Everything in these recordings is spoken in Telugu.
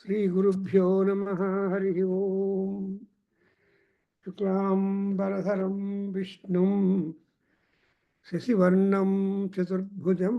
श्रीगुरुभ्यो नमः। हरिः ओम्। शुक्लाम्बरधरं विष्णुं शशिवर्णं चतुर्भुजं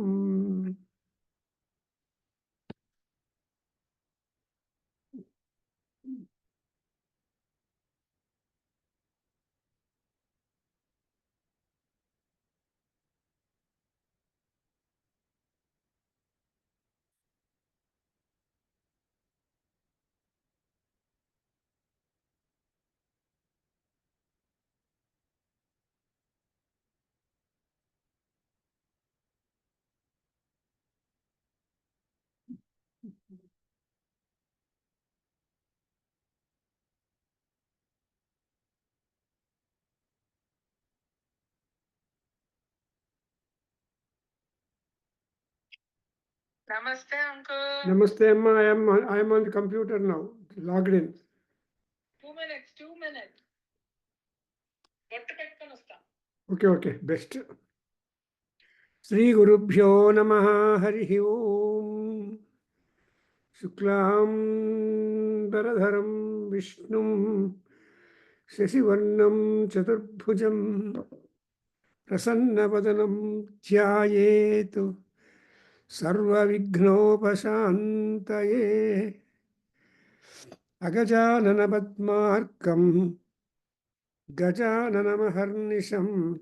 Namaste, uncle. Namaste, Amma. I am on the computer now, logged in. 2 minutes, 2 minutes. Okay, best. श्रीगुरुभ्यो नमः। हरिः ओम्। शुक्लाम्बरधरं विष्णुं शशिवर्णं चतुर्भुजं प्रसन्नवदनं ध्यायेत् सर्वविघ्नोपशान्तये। अगजाननपद्मार्कं गजाननमहर्निशम्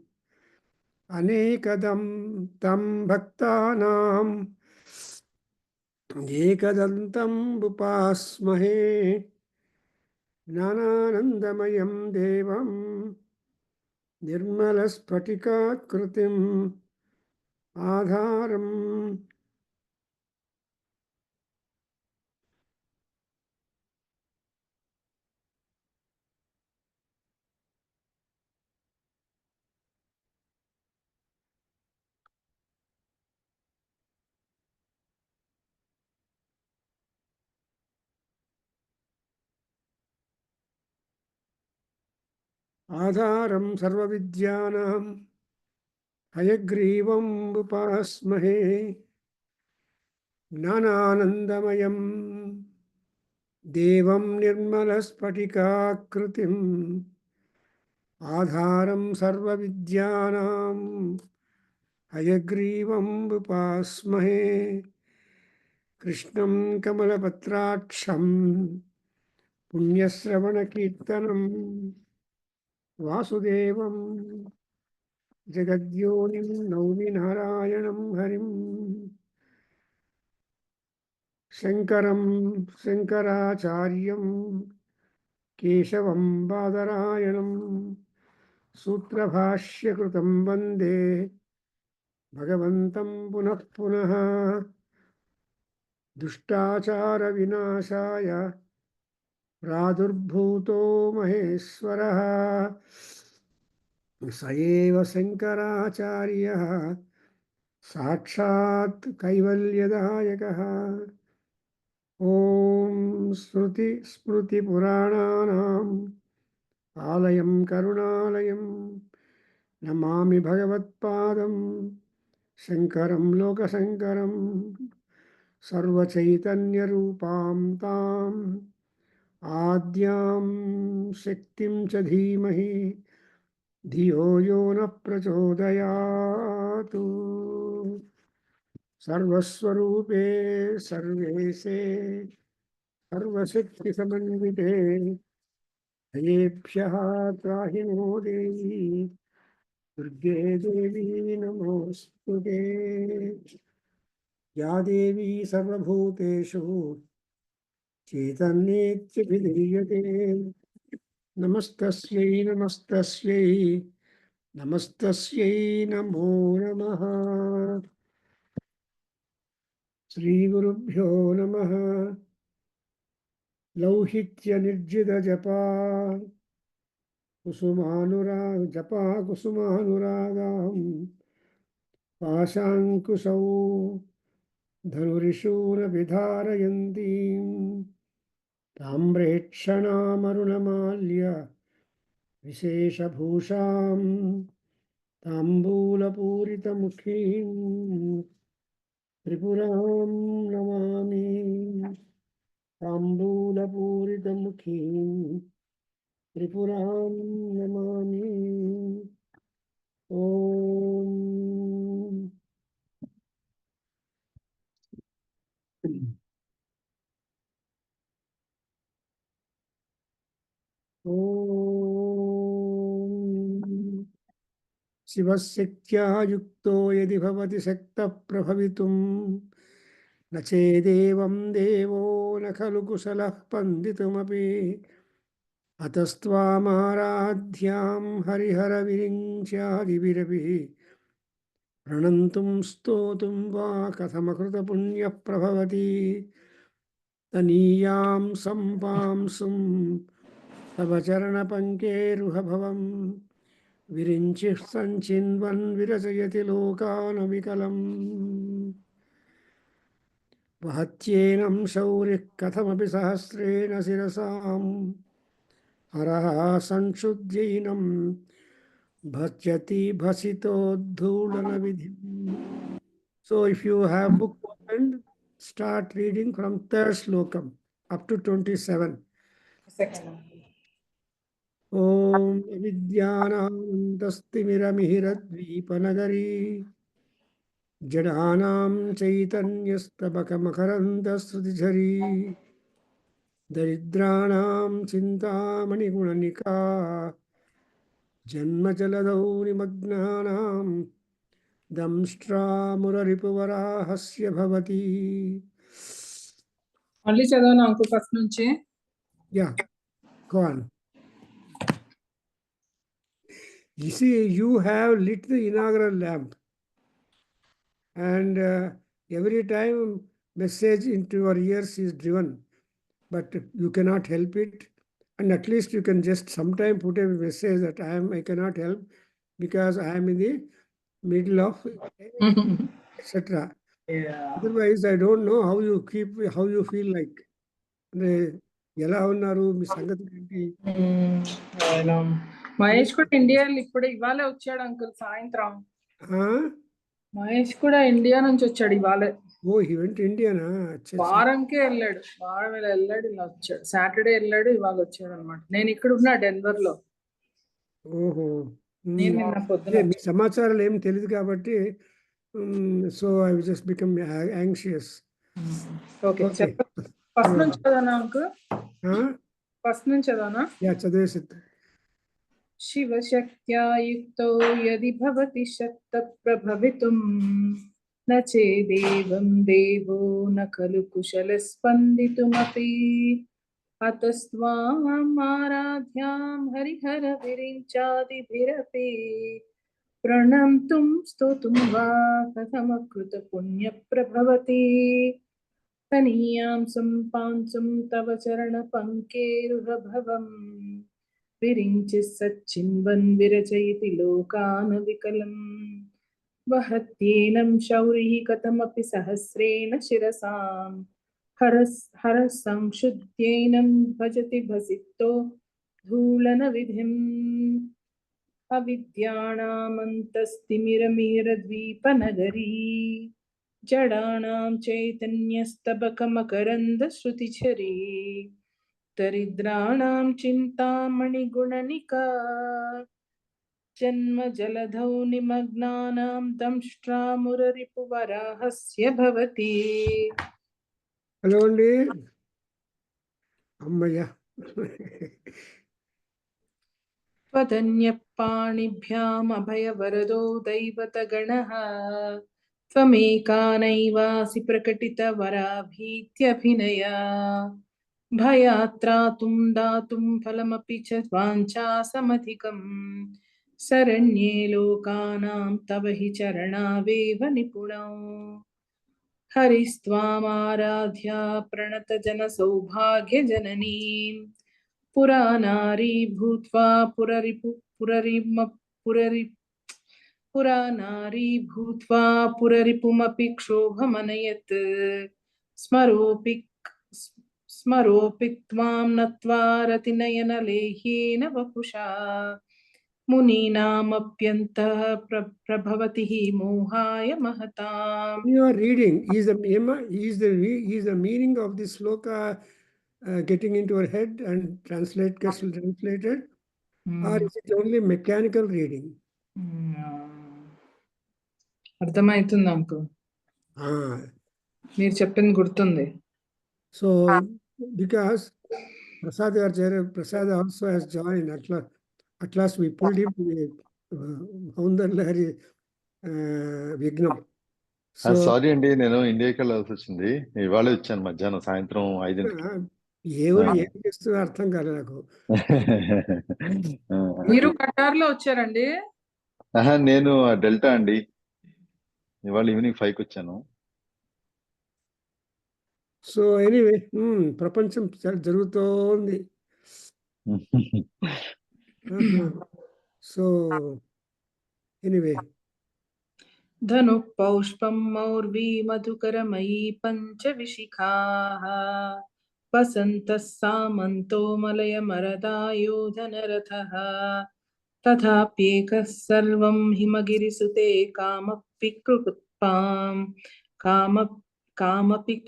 अनेकदं तं भक्तानाम् एकदन्तं उपास्महे। ज्ञानानन्दमयं देवं निर्मलस्फटिकाकृतिम् आधारम् आधारं सर्वविद्यानां हयग्रीवम् उपास्महे। ज्ञानानन्दमयं देवं निर्मलस्फटिकाकृतिम् आधारं सर्वविद्यानां हयग्रीवम् उपास्महे। कृष्णं कमलपत्राक्षं पुण्यश्रवणकीर्तनं वासुदेवं जगद्योनिं नौमि नारायणं हरिं। शङ्करं शङ्कराचार्यं केशवं बादरायणं सूत्रभाष्यकृतं वन्दे भगवन्तं पुनः पुनः। दुष्टाचारविनाशाय प्रादुर्भूतो महेश्वरः स एव शङ्कराचार्यः साक्षात् कैवल्यदायकः। ॐ श्रुतिस्मृतिपुराणानाम् आलयं करुणालयं नमामि भगवत्पादं शङ्करं लोकशङ्करं। सर्वचैतन्यरूपां ताम् आद्यां शक्तिं च धीमहि धियो यो नः प्रचोदयात्। सर्वस्वरूपे सर्वेशे सर्वशक्तिसमन्विते हयेभ्यः त्राहिनो देवी दुर्गे देवी नमोऽस्तु ते। या देवी सर्वभूतेषु चैतन्येत्यभिधीयते नमस्तस्यै नमस्तस्यै नमस्तस्यै नमो नमः। श्रीगुरुभ्यो नमः। लौहित्यनिर्जितजपा कुसुमानुरागां पाशाङ्कुशौ धनुरिषूरविधारयन्तीं ताम्रेक्षणामरुणमाल्य विशेषभूषां ताम्बूलपूरितमुखीं त्रिपुरां नमामि। ताम्बूलपूरितमुखीं त्रिपुरां नमामि। ॐ ॐ शिवशक्त्या युक्तो यदि भवति शक्तः प्रभवितुं न चेदेवं देवो न खलु कुशलः स्पन्दितुमपि अतस्त्वामाराध्यां हरिहरविरिञ्चादिभिरपि प्रणन्तुं स्तोतुं वा कथमकृतपुण्यः प्रभवति तनीयां सम्पांसुं तव चरणपङ्केरुहभवम् विरिञ्चिः सञ्चिन्वन् विरचयति लोकानविकलम् वहत्येनं शौरिः कथमपि सहस्रेण शिरसां हरः संक्षुद्यैनं भस्यति भसितोद्धूलनविधिम्. So if you have book opened, start reading from third slokam up to 27. Om avidyanandastimiramirad-dvipanagari जडानां चैतन्यस्तबकमकरन्दश्रुतिझरी दरिद्राणां चिन्तामणिगुणनिका जन्मजलधौ निमग्नानां दंष्ट्रामुररिपुवराहस्य भवति. మళ్ళీ చదవనా అంకుల్ ఫస్ట్ నుంచి? Yeah, go on. You see, you have lit the inaugural lamp. And every time message into your ears is driven, but you cannot help it. And at least you can just sometime put a message that I cannot help because I am in the middle of etc. Yeah. Otherwise, I don't know how you feel like. ఎలా ఉన్నారు మీ సంగతి ఏంటి? మహేష్ కూడా ఇండియా ఇప్పుడు ఇవాళే వచ్చాడు అంకుల్ సాయంత్రం. మహేష్ కూడా ఇండియా నుంచి వచ్చాడు ఇవాళే. ఓ హీ వెంట్ ఇండియానా? వారంకే వెళ్ళాడు, వారం వెళ్ళాడు, ఇలా వచ్చాడు. సాటర్డే వెళ్ళాడు, ఇవాళ వచ్చాడు అనమాట. నేను ఇక్కడ ఉన్నా డెన్వర్ లో. ఓహో, నేను నిన్న పొద్దున మీ సమాచారాలు ఏం తెలియదు కాబట్టి so I just become anxious. Okay, first నుంచి చదవనా అంకుల్? ఫస్ట్ నుంచి చదవనా? యా, చదివేసి. శివశక్త్యా యుక్తో యది భవతి శక్త ప్రభవితుం న చేదేవం దేవో న ఖలు కుశల స్పందితుమపి అతస్త్వామారాధ్యాం హరిహర విరించాదిభిరపి ప్రణంతుం స్తుతుం వా కథమకృత పుణ్య ప్రభవతి తనీయాం సంపాంసుం తవ చరణ పంకేరుహభవం విరించి సచ్చిన్వన్ విరచయితి లోకానవికలం వహత్యేనం శౌరిః కథమపి సహస్రేణ శిరసాం హర సంక్షుద్యేనం భజతి భసితో ధూళన విధిం అవిద్యానామంతస్తిమిరమిరద్వీపనగరీ జడానాం చైతన్యస్తబకమకరందశ్రుతిఝరీ దరిద్రాణాం చింతామణిగుణనికా జన్మజలధౌ నిమగ్నానాం దంష్ట్రామురరిపువరాహస్య భవతి. హలో అండి, అమ్మయ్య. త్వదన్యపాణిభ్యామభయవరదో దైవతగణః త్వమేకానైవాసి ప్రకటితవరాభీత్యభినయా భయాత్రాతుం దాతుం ఫలమపి చ వాంఛాసమధికం శరణ్యే లోకానాం తవ హి చరణావేవ నిపుణౌ హరిస్త్వామారాధ్యా ప్రణత జన సౌభాగ్య జననీం పురానారీ భూత్వా పురానారీ భూత్వా పురరిపుమపి క్షోభమనయత్ స్మరోపి త్వాం నత్వా రతినయనలేహ్యేన వపుషా మునీనామప్యంతః ప్రభవతి మోహాయ మహతాం. You are reading. Is the meaning of this sloka getting into your head and gets translated, or Hmm. is it only mechanical reading? అర్థమవుతుంది అంకుల్, Ah, మీరు చెప్పింది గుర్తుంది. so because Prasad also has joined, at last we pulled him to the Houndarlahari Vignam. So sorry అండి, నేను ఇండియాకి వెళ్ళాల్సి వచ్చింది. ఇవాళ వచ్చాను మధ్యాహ్నం, సాయంత్రం 5ంటికి. ఎవరు ఏం చేస్తున్నా అర్థం కాలేదు నాకు. మీరు కటార్ లో వచ్చారండి? నేను డెల్టా అండి. ఇవాళ ఈవినింగ్ 5కి వచ్చాను. సో ఎనీవే ప్రపంచం జరుగుతోంది. సో ఎనీవే, ధను పౌష్పం మౌర్వీ మధుకరమయీ పంచవిశిఖాః వసంతః సామంతో మలయమరదాయోధనరథః తథాప్యేకः సర్వం హిమగిరిసుతే కామపి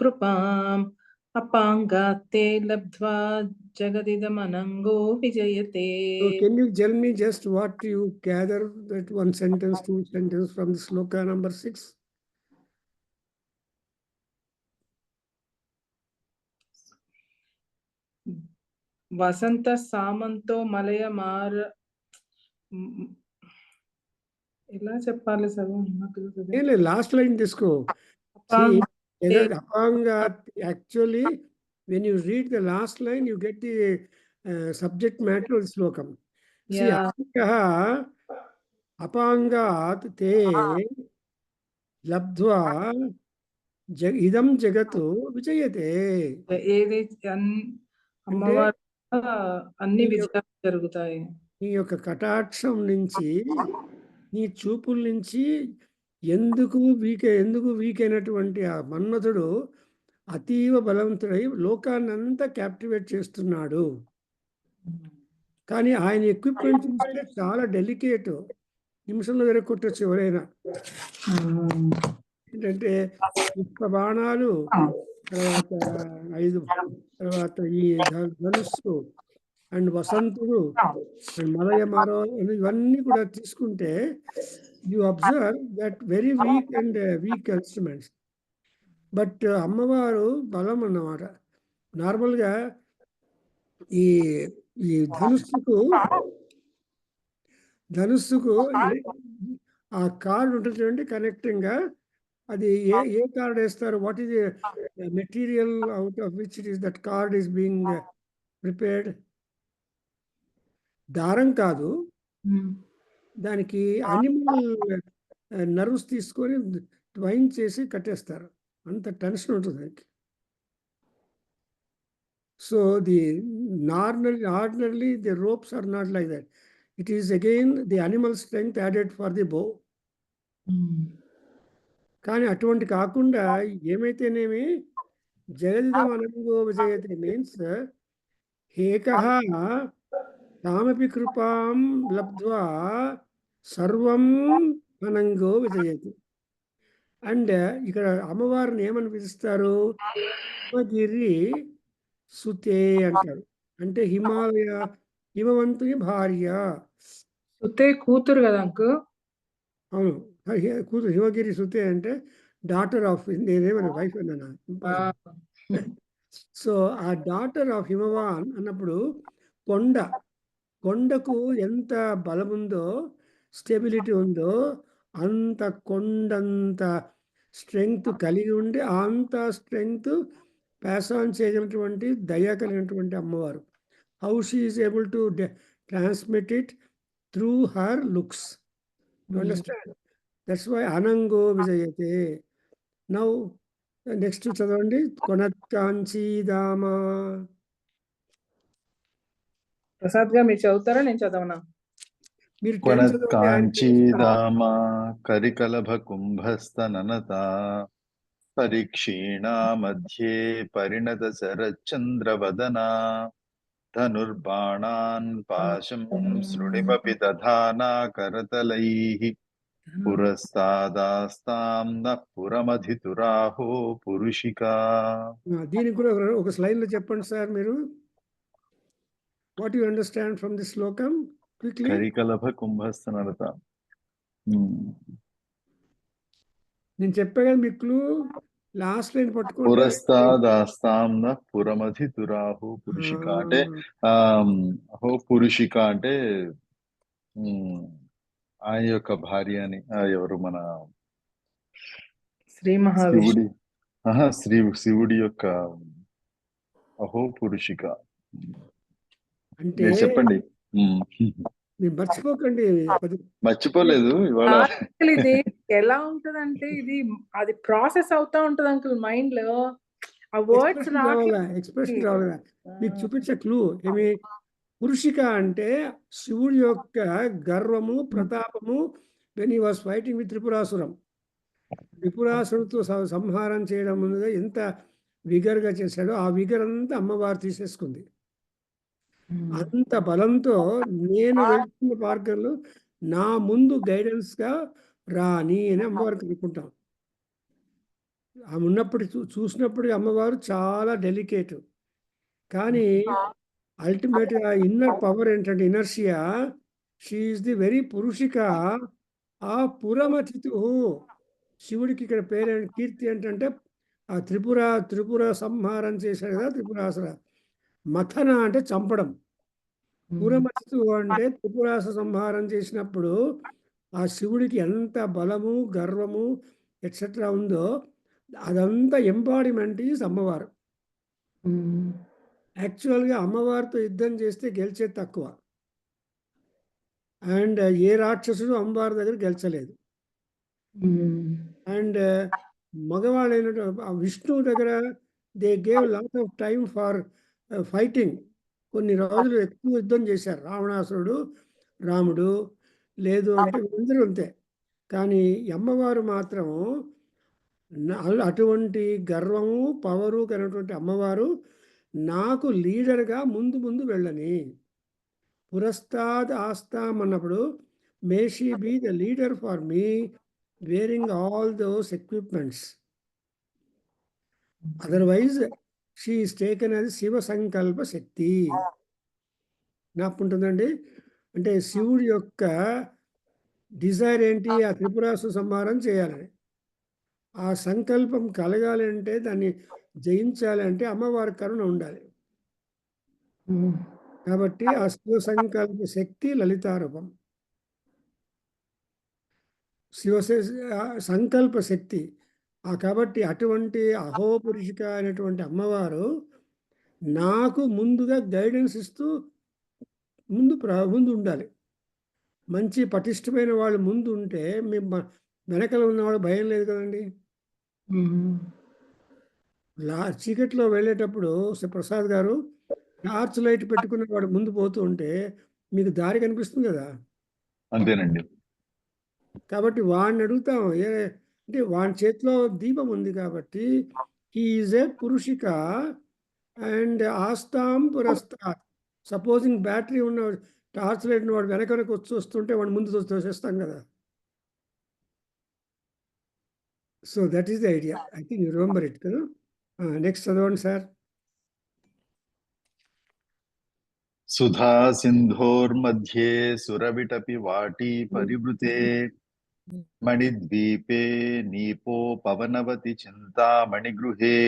కృపాం అపాంగాత్తే లబ్ధ్వా జగదిదమనంగో విజయతే. so can you tell me just what you gather, that one sentence, two sentences from the sloka number 6? వసంత సామంతో మలయమార ఎలా చెప్పాలి సార్? లాస్ట్ లైన్ తీసుకో. Apangat, actually, when you read the last line, you get the subject matter of the slokam. See, apangat te labdhva idam jagatu vijayate. ఏది అమ్మవారు అన్ని విజయాలు జరుగుతాయి. నీ యొక్క కటాక్షం నుంచి, నీ చూపుల నుంచి ఎందుకు వీక్ అయినటువంటి ఆ మన్మథుడు అతీవ బలవంతుడై లోకాన్నంతా క్యాప్టివేట్ చేస్తున్నాడు. కానీ ఆయన ఎక్విప్మెంట్ చూస్తే చాలా డెలికేట్, నిమిషంలో వేరే కొట్టొచ్చు ఎవరైనా. ఏంటంటే పుష్ప బాణాలు, తర్వాత 5, తర్వాత ఈ ధనుస్సు అండ్ వసంతుడు అండ్ మలయ మారో, ఇవన్నీ కూడా తీసుకుంటే you observe that very weak instruments. But అమ్మవారు బలం అన్నమాట. నార్మల్గా ఈ ధనుస్సుకు ఆ కార్డ్ ఉంటుంది చూడండి, కనెక్టింగ్ గా. అది ఏ కార్డ్ వేస్తారు? What is material out of which it is that card is being prepared? దారం కాదు, దానికి అనిమల్ నర్వ్స్ తీసుకొని ట్వైన్ చేసి కట్టేస్తారు. అంత టెన్షన్ ఉంటుంది దానికి. So ordinarily the ropes are not like that. It is again the animal strength added for the bow. కానీ అటువంటి కాకుండా ఏమైతేనేమి జగదిదం అనంగో విజయతే మీన్స్ ఏకః కామపి కృపాం లబ్ధ్వా సర్వం అనంగో విజయతి. అండ్ ఇక్కడ అమ్మవారిని ఏమని పిలుస్తారు? హిమగిరి సుతే అంటారు. అంటే హిమవంతుని భార్య. సుతే కూతురు కదా అంకు? అవును, కూతురు. హిమగిరి సుతే అంటే డాటర్ ఆఫ్, నేనేమన్నా వైఫ్ అన్నా. సో ఆ డాటర్ ఆఫ్ హిమవాన్ అన్నప్పుడు కొండకు ఎంత బలం ఉందో, స్టెబిలిటీ ఉందో, అంత కొండంత స్ట్రెంగ్త్ కలిగి ఉండి అంత స్ట్రెంగ్త్ పాస్ ఆన్ చేయగలిగినటువంటి దయ కలిగినటువంటి అమ్మవారు. How she is able to transmit it through her looks. You understand? That's why అనంగో విజయతే. నౌ నెక్స్ట్ చదవండి. కొనత్కాంచీదామా. ప్రసాద్ గా మీరు చదువుతారా, నేను చదవనా? మీరు కొనత్కాంచీదామా కరికలభ కుంభస్తననత పరిక్షీణా మధ్యే పరిణత శరచంద్రవదనా ధనుర్బాణాన్ పాశం శృణిమపి దధానా కరతలైః పురస్తాదాస్తాం న పురమధితురాహో పురుషికా. దీనికి కూడా ఒక స్లైడ్లో చెప్పండి సార్ మీరు. What you understand from this శ్లోకం క్విక్లీ? కరికలభ కుంభస్థనరత. నేను చెప్పాను కదా మీకు లాస్ట్ లైన్ పట్టుకోండి. పురస్తాదాస్తాం న పురమధితురాహో పురుషిక అంటే హో పురుషిక అంటే ఆయన యొక్క భార్య అని ఎవరు మన శ్రీ మహావిష్ణు. శివుడి యొక్క అహో పురుషిక అంటే మీరు చెప్పండి. మీరు మర్చిపోకండి. మర్చిపోలేదు ఇవాళ. అంకుల్ ఇది ఎలా ఉంటదంటే ఇది అది ప్రాసెస్ అవుతా ఉంటది అంకుల్ మైండ్ లో. ఆ వర్డ్స్ ఎక్స్ప్రెషన్ రావాలిగా. మీకు చూపించే క్లూ ఏమి? పురుషిక అంటే శివుడి యొక్క గర్వము, ప్రతాపము. When he was fighting with త్రిపురాసురం, త్రిపురాసురుడితో సంహారం చేయడం ముందుగా ఎంత విగర్గా చేశాడో ఆ విగర్ అంతా అమ్మవారు తీసేసుకుంది. అంత బలంతో నేను వెళ్తున్న మార్గంలో నా ముందు గైడెన్స్గా రాని అని అమ్మవారికి అనుకుంటాం. ఆమె ఉన్నప్పుడు చూసినప్పుడు అమ్మవారు చాలా డెలికేట్. కానీ అల్టిమేట్గా ఇన్నర్ పవర్ ఏంటంటే inertia. She is the very పురుషిక. ఆ పురమతితు శివుడికి ఇక్కడ పేరు కీర్తి ఏంటంటే ఆ త్రిపుర సంహారం చేశాడు కదా త్రిపురాసుర. మథన అంటే చంపడం. పురమతితు అంటే త్రిపురాసుర సంహారం చేసినప్పుడు ఆ శివుడికి ఎంత బలము, గర్వము ఎట్సెట్రా ఉందో అదంతా ఎంబాడిమెంట్ ఈజ్ అమ్మవారు. యాక్చువల్గా అమ్మవారితో యుద్ధం చేస్తే గెలిచేది తక్కువ. అండ్ ఏ రాక్షసుడు అమ్మవారి దగ్గర గెలిచలేదు. అండ్ మగవాళ్ళైన విష్ణువు దగ్గర they gave lot of time for fighting. కొన్ని రోజులు ఎక్కువ యుద్ధం చేశారు రావణాసురుడు, రాముడు. లేదు అంటే అందరూ అంతే. కానీ అమ్మవారు మాత్రం అటువంటి గర్వము, పవరు కలిగినటువంటి అమ్మవారు నాకు లీడర్గా ముందు వెళ్ళని. పురస్తాద్ ఆస్తాం అన్నప్పుడు may she be the leader for me wearing all those equipments. Otherwise she is taken అది శివ సంకల్ప శక్తి. నాకుంటుందండి. అంటే శివుడి యొక్క డిజైర్ ఏంటి? ఆ త్రిపురాసు సంహారం చేయాలని. ఆ సంకల్పం కలగాలి అంటే దాన్ని జయించాలంటే అమ్మవారి కరుణ ఉండాలి. కాబట్టి ఆ శివ సంకల్ప శక్తి లలితారూపం. శివ సంకల్ప శక్తి. కాబట్టి అటువంటి అహోపురుషిక అనేటువంటి అమ్మవారు నాకు ముందుగా గైడెన్స్ ఇస్తూ ముందు ఉండాలి. మంచి పటిష్టమైన వాళ్ళు ముందు ఉంటే మేము వెనకల ఉన్నవాడు భయం లేదు కదండి. చీకట్లో వెళ్ళేటప్పుడు ప్రసాద్ గారు టార్చ్ లైట్ పెట్టుకున్న వాడు ముందు పోతూ ఉంటే మీకు దారి కనిపిస్తుంది కదా. అంతేనండి. కాబట్టి వాడిని అడుగుతాం అంటే వాడి చేతిలో దీపం ఉంది కాబట్టి హీ ఈజ్ ఏ పురుషిక. అండ్ ఆస్తాం పురస్తా. సపోజింగ్ బ్యాటరీ ఉన్న టార్చ్ లైట్ వాడు వెనక వస్తుంటే వాడు ముందు తోసేస్తాం కదా. So that is the idea. I think you remember it కదా. నెక్స్ట్ చదవండి సార్. సుధా సింధోర్मध्ये సురవిటపి వాటి పరివృతే మణిద్వీపే నీపో పవనవతి చింతామణిగృహే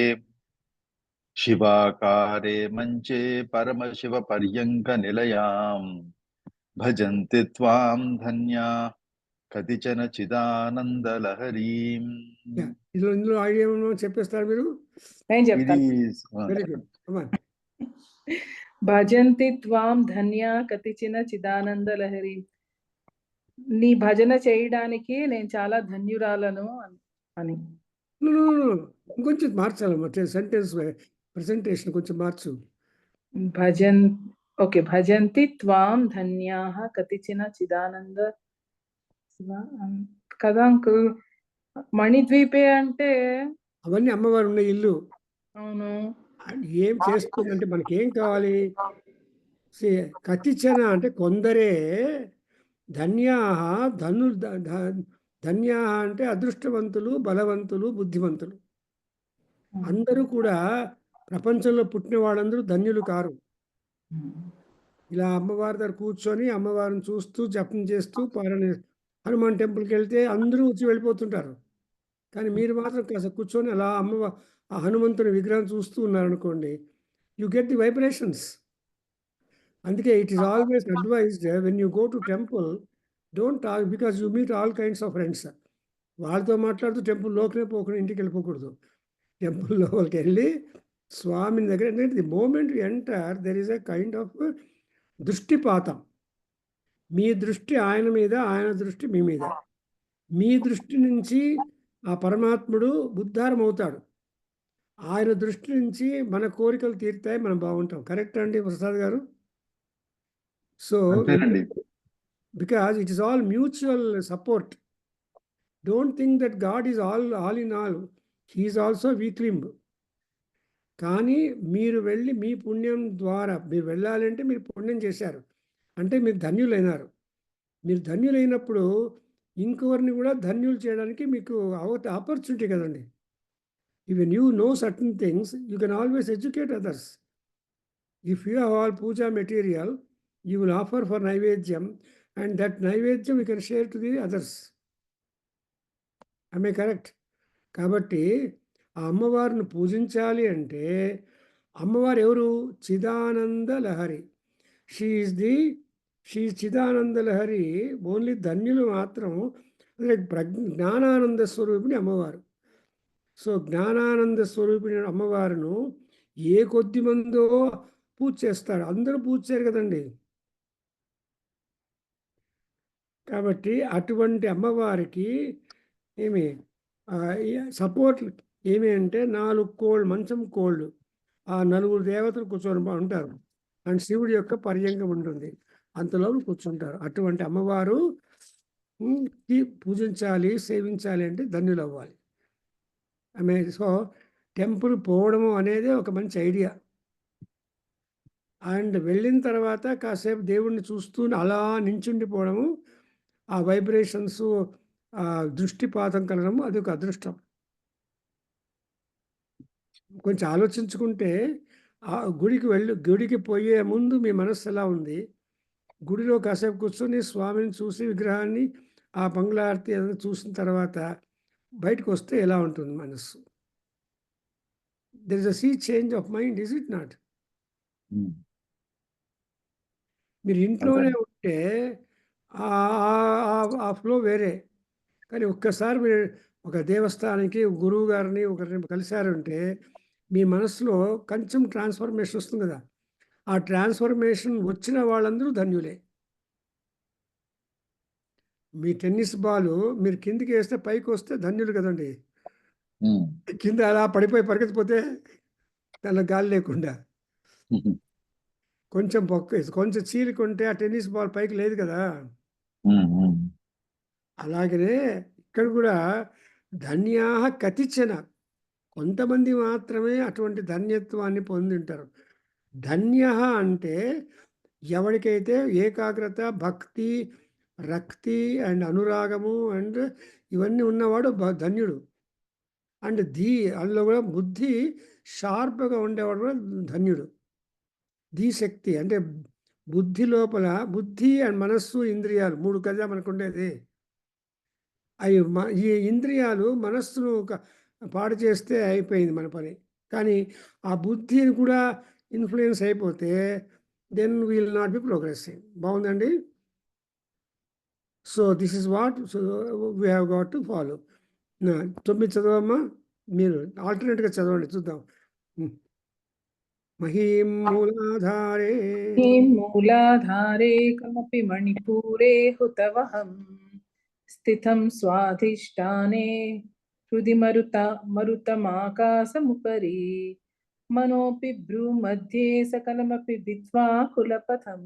శివాకారే మంచే పరమశివ పర్యంక నిలయాం భజంతి త్వాం ధన్యా కతిచన చిదానందలహరీం. ఇందులో ఐడియా ఏమో చెప్పేస్తారు మీరు. నేను చెప్తాను. Very good. భజంతి త్వాం ధన్యా కతిచిన చిదానంద లహరి. నీ భజన చేయడానికి నేను చాలా ధన్యురాలను అని. ఇంకొంచెం మార్చాలి సెంటెన్స్ ప్రెజెంటేషన్ కొంచెం మార్చు. భజంతి త్వాం ధన్యాః కతిచిన చిదానంద కదా అంకుల్. మణిద్వీపే అంటే అవన్నీ అమ్మవారు ఉన్న ఇల్లు. అవును. ఏం చేస్తుందంటే మనకి ఏం కావాలి? కతిచన అంటే కొందరే ధన్యాః ధన్య అంటే అదృష్టవంతులు, బలవంతులు, బుద్ధిమంతులు. అందరూ కూడా ప్రపంచంలో పుట్టిన వాళ్ళందరూ ధన్యులు కారు. ఇలా అమ్మవారి దగ్గర కూర్చొని అమ్మవారిని చూస్తూ జపం చేస్తూ హనుమాన్ టెంపుల్కి వెళ్తే అందరూ వచ్చి వెళ్ళిపోతుంటారు. కానీ మీరు మాత్రం కాస్త కూర్చొని అలా ఆ హనుమంతుని విగ్రహం చూస్తూ ఉన్నారనుకోండి, యు గెట్ ది వైబ్రేషన్స్. అందుకే it is always advised when you go to temple, don't talk because you meet all kinds of friends. వాళ్ళతో మాట్లాడుతూ టెంపుల్ లోకనే పోకుండా ఇంటికి వెళ్ళిపోకూడదు. టెంపుల్ లోపలికి వెళ్ళి స్వామిని దగ్గర, ఎందుకంటే the moment you enter there is a kind of దృష్టిపాతం. మీ దృష్టి ఆయన మీద, ఆయన దృష్టి మీ మీద. మీ దృష్టి నుంచి ఆ పరమాత్ముడు ఉద్ధారం అవుతాడు. ఆయన దృష్టి నుంచి మన కోరికలు తీరుతాయి, మనం బాగుంటాం. కరెక్ట్ అండి ప్రసాద్ గారు? సో అంతేనండి. Because it is all mutual support. Don't think that God is all in all. He is also weak limb. కానీ మీరు వెళ్ళి మీ పుణ్యం ద్వారా మీరు వెళ్ళాలంటే మీరు పుణ్యం చేశారు అంటే మీరు ధన్యులైనారు. మీరు ధన్యులైనప్పుడు ఇంకొకరిని కూడా ధన్యులు చేయడానికి మీకు ఆపర్చునిటీ కదండి. Even you know certain things, you can always educate others. If you have all puja material, you will offer for naivedyam, and that naivedyam you can share to the others. I correct? కాబట్టి ఆ అమ్మవారిని పూజించాలి అంటే, అమ్మవారు ఎవరు? చిదానంద లహరి. షీ చిదానంద లహరి. ఓన్లీ ధన్యులు మాత్రం జ్ఞానానంద స్వరూపిణి అమ్మవారు. సో జ్ఞానానంద స్వరూపిణి అమ్మవారును ఏ కొద్ది మందో పూజ చేస్తారు, అందరూ పూజ చేయరు కదండి. కాబట్టి అటువంటి అమ్మవారికి ఏమి సపోర్ట్ ఏమి అంటే 4 కోళ్ళు, మంచం కోళ్ళు, ఆ 4 దేవతలు కూర్చొని ఉంటారు. అండ్ శివుడి యొక్క పర్యంగం ఉంటుంది, అంతలో కూర్చుంటారు. అటువంటి అమ్మవారు పూజించాలి, సేవించాలి అంటే ధన్యులు అవ్వాలి. సో టెంపుల్ పోవడము అనేది ఒక మంచి ఐడియా. అండ్ వెళ్ళిన తర్వాత కాసేపు దేవుణ్ణి చూస్తూ అలా నించుండిపోవడము, ఆ వైబ్రేషన్స్, ఆ దృష్టిపాతం కలగడము, అది ఒక అదృష్టం. కొంచెం ఆలోచించుకుంటే ఆ గుడికి పోయే ముందు మీ మనస్సు ఎలా ఉంది, గుడిలో కాసేపు కూర్చొని స్వామిని చూసి విగ్రహాన్ని, ఆ మంగళారతి అదంతా చూసిన తర్వాత బయటకు వస్తే ఎలా ఉంటుంది మనస్సు? There is a sea change of mind, is it not? మీరు ఇంట్లోనే ఉంటే ఆ ఫ్లో వేరే. కానీ ఒక్కసారి మీరు ఒక దేవస్థానానికి గురువు గారిని ఒకరిని కలిశారంటే మీ మనసులో కొంచెం ట్రాన్స్ఫర్మేషన్ వస్తుంది కదా. ఆ ట్రాన్స్ఫర్మేషన్ వచ్చిన వాళ్ళందరూ ధన్యులే. మీ టెన్నిస్ బాలు మీరు కిందికి వేస్తే పైకి వస్తే ధన్యులు కదండి. కింద అలా పడిపోయి పరిగెత్తిపోతే దానిలో గాలి లేకుండా కొంచెం చీలికుంటే ఆ టెన్నిస్ బాల్ పైకి లేదు కదా. అలాగనే ఇక్కడ కూడా ధన్యా కతిచన, కొంతమంది మాత్రమే అటువంటి ధన్యత్వాన్ని పొందింటారు. ధన్య అంటే ఎవరికైతే ఏకాగ్రత, భక్తి, రక్తి అండ్ అనురాగము అండ్ ఇవన్నీ ఉన్నవాడు ధన్యుడు. అండ్ అందులో కూడా బుద్ధి షార్ప్గా ఉండేవాడు కూడా ధన్యుడు. శక్తి అంటే బుద్ధి లోపల, బుద్ధి అండ్ మనస్సు, ఇంద్రియాలు 3 కదా మనకు ఉండేది. అవి ఈ ఇంద్రియాలు మనస్సును పాడు చేస్తే అయిపోయింది మన పని. కానీ ఆ బుద్ధిని కూడా ఇన్ఫ్లుయెన్స్ అయిపోతే then will not be progressing. బాగుందండి. So this is what we have got to follow. 9 చదవమ్మా, మీరు ఆల్టర్నేట్గా చదవండి చూద్దాం. మహీం మూలాధారే మూలాధారే కమపి మణిపూరే హుతవహం స్థితం స్వాధిష్టానే హృది మరుతమాకాశముపరి మనోపి భ్రూమధ్యే సకలమపి విద్వా కులపథం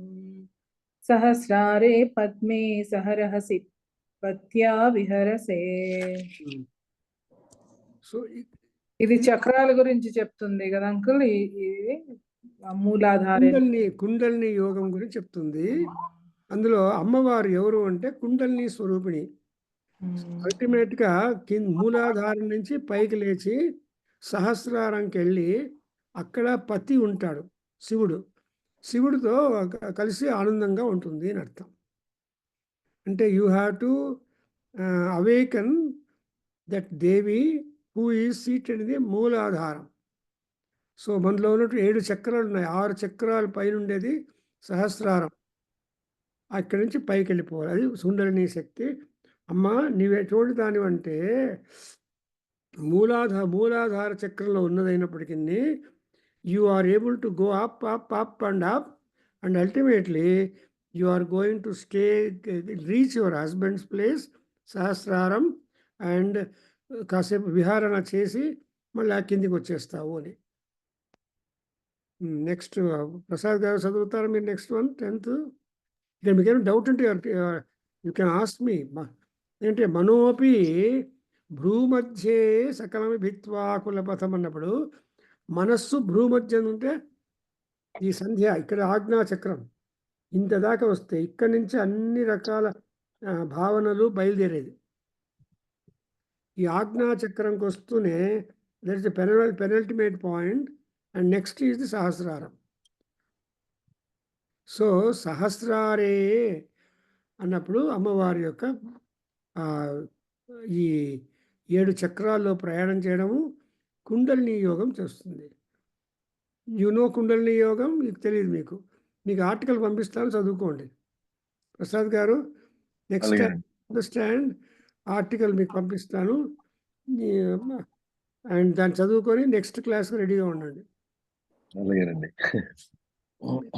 సహస్రారే పద్మే సహరహసి పత్యా విహరసే. సో ఇది చక్రాల గురించి చెప్తుంది కదా అంకుల్. ఇది మూలాధారే కుండలిని యోగం గురించి చెప్తుంది. అందులో అమ్మవారు ఎవరు అంటే కుండలిని స్వరూపిణి. అల్టిమేట్ గా మూలాధారం నుంచి పైకి లేచి సహస్రారంకి వెళ్ళి అక్కడ పతి ఉంటాడు శివుడు. శివుడితో కలిసి ఆనందంగా ఉంటుంది అని అర్థం. అంటే you have to awaken that Devi who is seated the మూలాధారం. సో మనలో ఉన్నట్టు 7 చక్రాలు ఉన్నాయి. 6 చక్రాల పైన ఉండేది సహస్రారం. అక్కడి నుంచి పైకి వెళ్ళిపోవాలి. అది సుందరిని శక్తి. అమ్మ నీవు ఎటువంటి దానివంటే మూలాధార చక్రంలో ఉన్నదైనప్పటికీ you are able to go up up up and ultimately you are going to reach your husband's place సహస్రారం అండ్ కాసేపు విహారణ చేసి మళ్ళీ ఆ కిందికి వచ్చేస్తావు అని. నెక్స్ట్ ప్రసాద్ గారు చదువుతారు మీరు. Next one 10th. ఇక్కడ మీకేమైనా డౌట్ ఉంటే యూ కెన్ ఆస్క్ మీ. ఏంటంటే మనోపి భ్రూమధ్యే సకలమి భిత్వా కులపథం అన్నప్పుడు మనస్సు భ్రూమధ్యం ఉంటే ఈ సంధ్య ఇక్కడ ఆజ్ఞా చక్రం ఇంత దాకా వస్తే ఇక్కడి నుంచి అన్ని రకాల భావనలు బయలుదేరేది. ఈ ఆజ్ఞా చక్రంకి వస్తూనే that is penultimate point and next is the సహస్రారం. సో సహస్రారే అన్నప్పుడు అమ్మవారి యొక్క ఈ 7 చక్రాల్లో ప్రయాణం చేయడము కుండలిని యోగం చేస్తుంది. కుండలిని యోగం మీకు తెలియదు. మీకు ఆర్టికల్ పంపిస్తాను, చదువుకోండి. ప్రసాద్ గారు నెక్స్ట్ టైం అండర్స్టాండ్ ఆర్టికల్ మీకు పంపిస్తాను అండ్ దాన్ని చదువుకొని నెక్స్ట్ క్లాస్కి రెడీగా ఉండండి.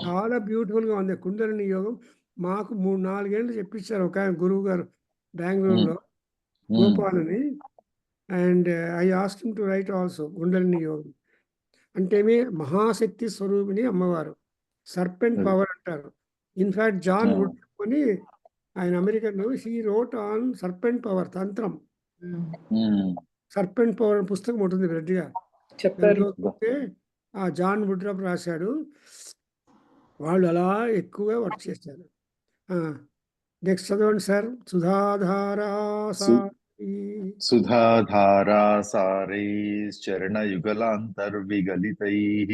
చాలా బ్యూటిఫుల్గా ఉంది కుండలిని యోగం. మాకు 3-4 ఏళ్ళు చెప్పించారు ఒక ఆయన గురువు గారు బెంగళూరులో, గోపాల్ అని. And I asked him to right also kundalini యోగం. అంటే మహాశక్తి స్వరూపిణి అమ్మవారు, సర్పెంట్ పవర్ అంటారు. ఇన్ఫాక్ట్ జాన్ వుడ్ అని ఆయన American, he wrote on serpent power తంత్రం. సర్పెంట్ పవర్ పుస్తకం ఉంటుంది రెడ్డిగా చెప్పారు. ఆ జాన్ వుడ్రఫ్ రాశాడు. వాళ్ళు అలా ఎక్కువగా వర్క్ చేశారు. నెక్స్ట్ చదవండి సార్. సుధాధారా సారైశ్చరణయుగలాంతర్విగలితైః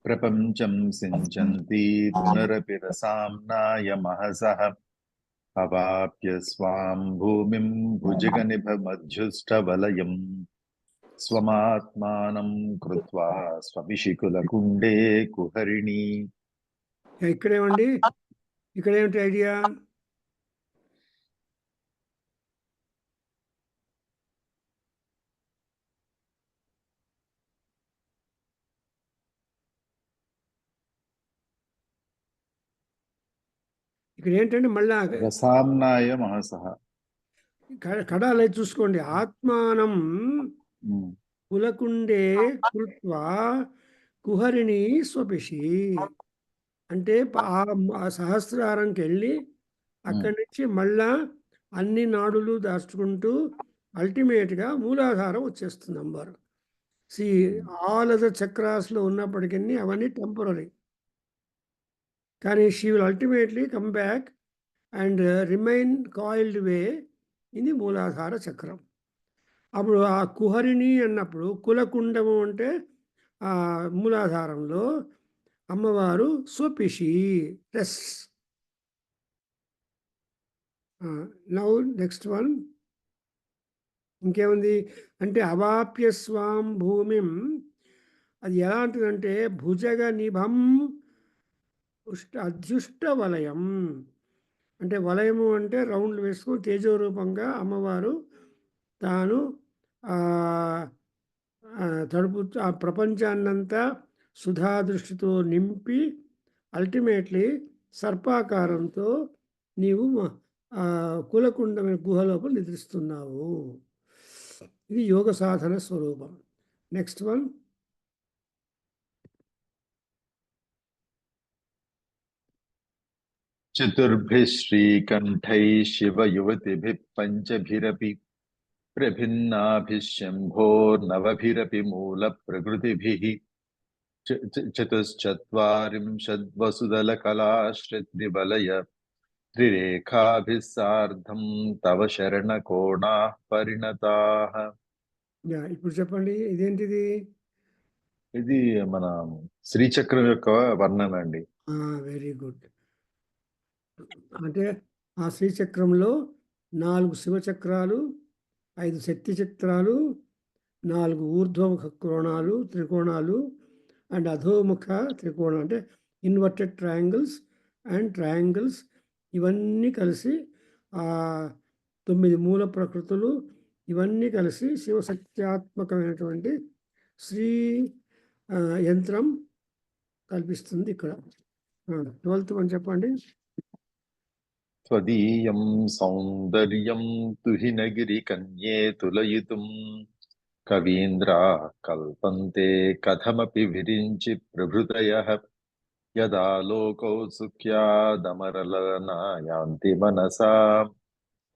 ప్రపంచం సించంతి పునరపి రసామ్నాయ మహసః అవాప్య స్వాం భూమిం భుజగనిభమధ్యుష్టవలయం స్వమాత్మానం కృత్వా స్వపిశికులకుండే కుహరిణి. ఇక్కడేమండి, ఇక్కడేమిటి ఐడియా? ఇక్కడ ఏంటంటే మళ్ళా రసామ్నాయ మహసః కడాలే చూసుకోండి. ఆత్మానం కులకుండే కృత్వా కుహరిణి స్వపిషి అంటే ఆ సహస్రారంకి వెళ్ళి అక్కడి నుంచి మళ్ళా అన్ని నాడులు దాచుకుంటూ అల్టిమేట్గా మూలాధారం వచ్చేస్తుంది అమ్మవారు. ఆల్ అదర్ చక్రాస్లో ఉన్నప్పటికీ అవన్నీ టెంపరీ, కానీ she will ultimately come back and remain coiled way ఇది మూలాధార చక్రం. అప్పుడు ఆ కుహరిణి అన్నప్పుడు కులకుండము అంటే ఆ మూలాధారంలో అమ్మవారు స్వపిషి రెస్. నౌ నెక్స్ట్ వన్ ఇంకేముంది అంటే అవాప్య స్వాం భూమిం. అది ఎలాంటిదంటే భుజగ నిభం అధ్యుష్ట వలయం. అంటే వలయము అంటే రౌండ్ వేసుకుని తేజోరూపంగా అమ్మవారు తాను తడుపు ఆ ప్రపంచాన్నంతా సుధా దృష్టితో నింపి అల్టిమేట్లీ సర్పాకారంతో నీవు కులకుండమైన గుహలోపల నిద్రిస్తున్నావు. ఇది యోగ సాధన స్వరూపం. నెక్స్ట్ వన్ చతుర్భిః శ్రీకంఠైః శివయువతిభిః పంచభిరపి ప్రభిన్నాభిః శంభోర్నవభిరపి మూలప్రకృతిభిః చతుశ్చత్వారింశద్వసుదలకలాశ్రిత్రివలయ త్రిరేఖాభిः సార్ధం తవ శరణకోణాః పరిణతాః. ఇప్పుడు చెప్పండి ఇదేంటిది? ఇది మన శ్రీచక్రం యొక్క వర్ణన అండి. Very good. అంటే ఆ శ్రీచక్రంలో 4 శివచక్రాలు, 5 శక్తి చక్రాలు, 4 ఊర్ధ్వముఖ కోణాలు త్రికోణాలు అండ్ అధోముఖ త్రికోణం అంటే ఇన్వర్టెడ్ ట్రయాంగిల్స్ అండ్ ట్రయాంగిల్స్ ఇవన్నీ కలిసి 9 మూల ప్రకృతులు ఇవన్నీ కలిసి శివశక్త్యాత్మకమైనటువంటి శ్రీ యంత్రం కల్పిస్తుంది ఇక్కడ. 12th వన్ చెప్పండి. త్వదీయం సౌందర్యం తుహినగిరికన్యే తులయితుం కవీంద్రాః కల్పంతే కథమపి విరించి ప్రభృతయః యదా లోకౌత్సుక్యాదమరలనా యాంతి మనసా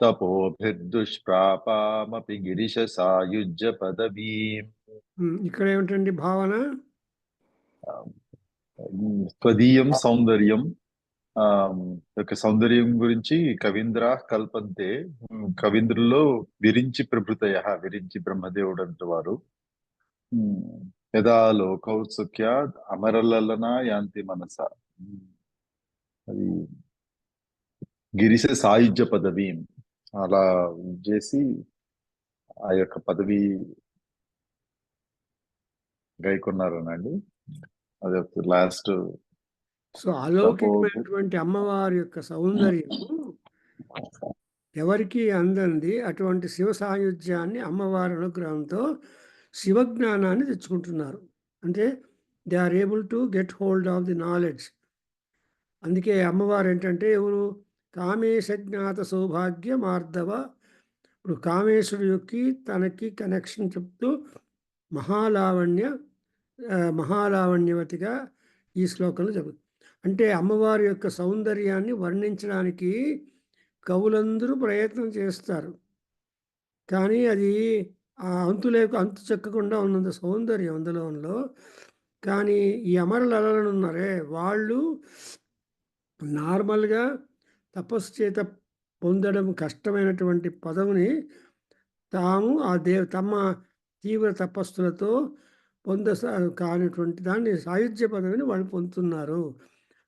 తపోభిర్దుష్ప్రాపామపి గిరిశ సాయుజ్య పదవీం. ఇక్కడ ఏమిటండి భావన? త్వదీయం సౌందర్యం యొక్క సౌందర్యం గురించి కవీంద్ర కల్పంతే, కవీంద్రుల్లో విరించి ప్రభృతయ, విరించి బ్రహ్మదేవుడు అంటువారు. యదా లోకౌత్సుక్య అమరలలన యాంతి మనస, అది గిరిశ సాయుజ్య పదవి అలా చేసి ఆ యొక్క పదవి గైకొన్నారనండి. అది లాస్ట్. సో అలౌకికమైనటువంటి అమ్మవారి యొక్క సౌందర్యం ఎవరికి అందంది అటువంటి శివ సాయుధ్యాన్ని అమ్మవారి అనుగ్రహంతో శివజ్ఞానాన్ని తెచ్చుకుంటున్నారు. అంటే they are able to get hold of the knowledge. అందుకే అమ్మవారు ఏంటంటే ఎవరు? కామేశ జ్ఞాత సౌభాగ్య మార్ధవ. ఇప్పుడు కామేశ్వరుడికి తనకి కనెక్షన్ చెప్తూ మహాలావణ్యవతిగా ఈ శ్లోకంలో చెబుతుంది. అంటే అమ్మవారి యొక్క సౌందర్యాన్ని వర్ణించడానికి కవులందరూ ప్రయత్నం చేస్తారు, కానీ అది అంతు చెక్కకుండా ఉన్నంత సౌందర్యం అందులో. కానీ ఈ అమరులు అలలను ఉన్నారే వాళ్ళు నార్మల్గా తపస్సు చేత పొందడం కష్టమైనటువంటి పదవిని తాము తమ తీవ్ర తపస్సులతో కానిటువంటి దాన్ని సాయుధ్య పదవిని వాళ్ళు పొందుతున్నారు.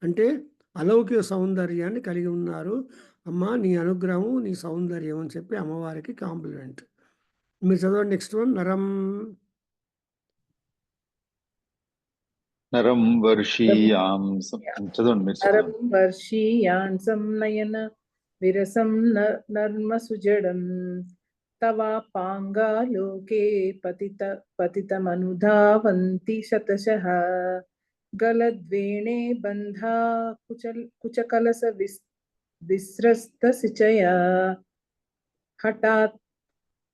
అంటే అలౌకిక సౌందర్యాన్ని కలిగి ఉన్నారు. అమ్మ నీ అనుగ్రహం నీ సౌందర్యం అని చెప్పి అమ్మవారికి కాంప్లిమెంట్. మీరు చదవండి నెక్స్ట్ వన్. నరం వర్షీయాంసం. చదవండి మీరు. నరం వర్షీయాంసం నయన విరసం నర్మసుజడం తవాపాంగా లోకే పతితమనుధావంతి శతశః గలద్వేణే బంధా కుచకలస విస్రస్తసిచయా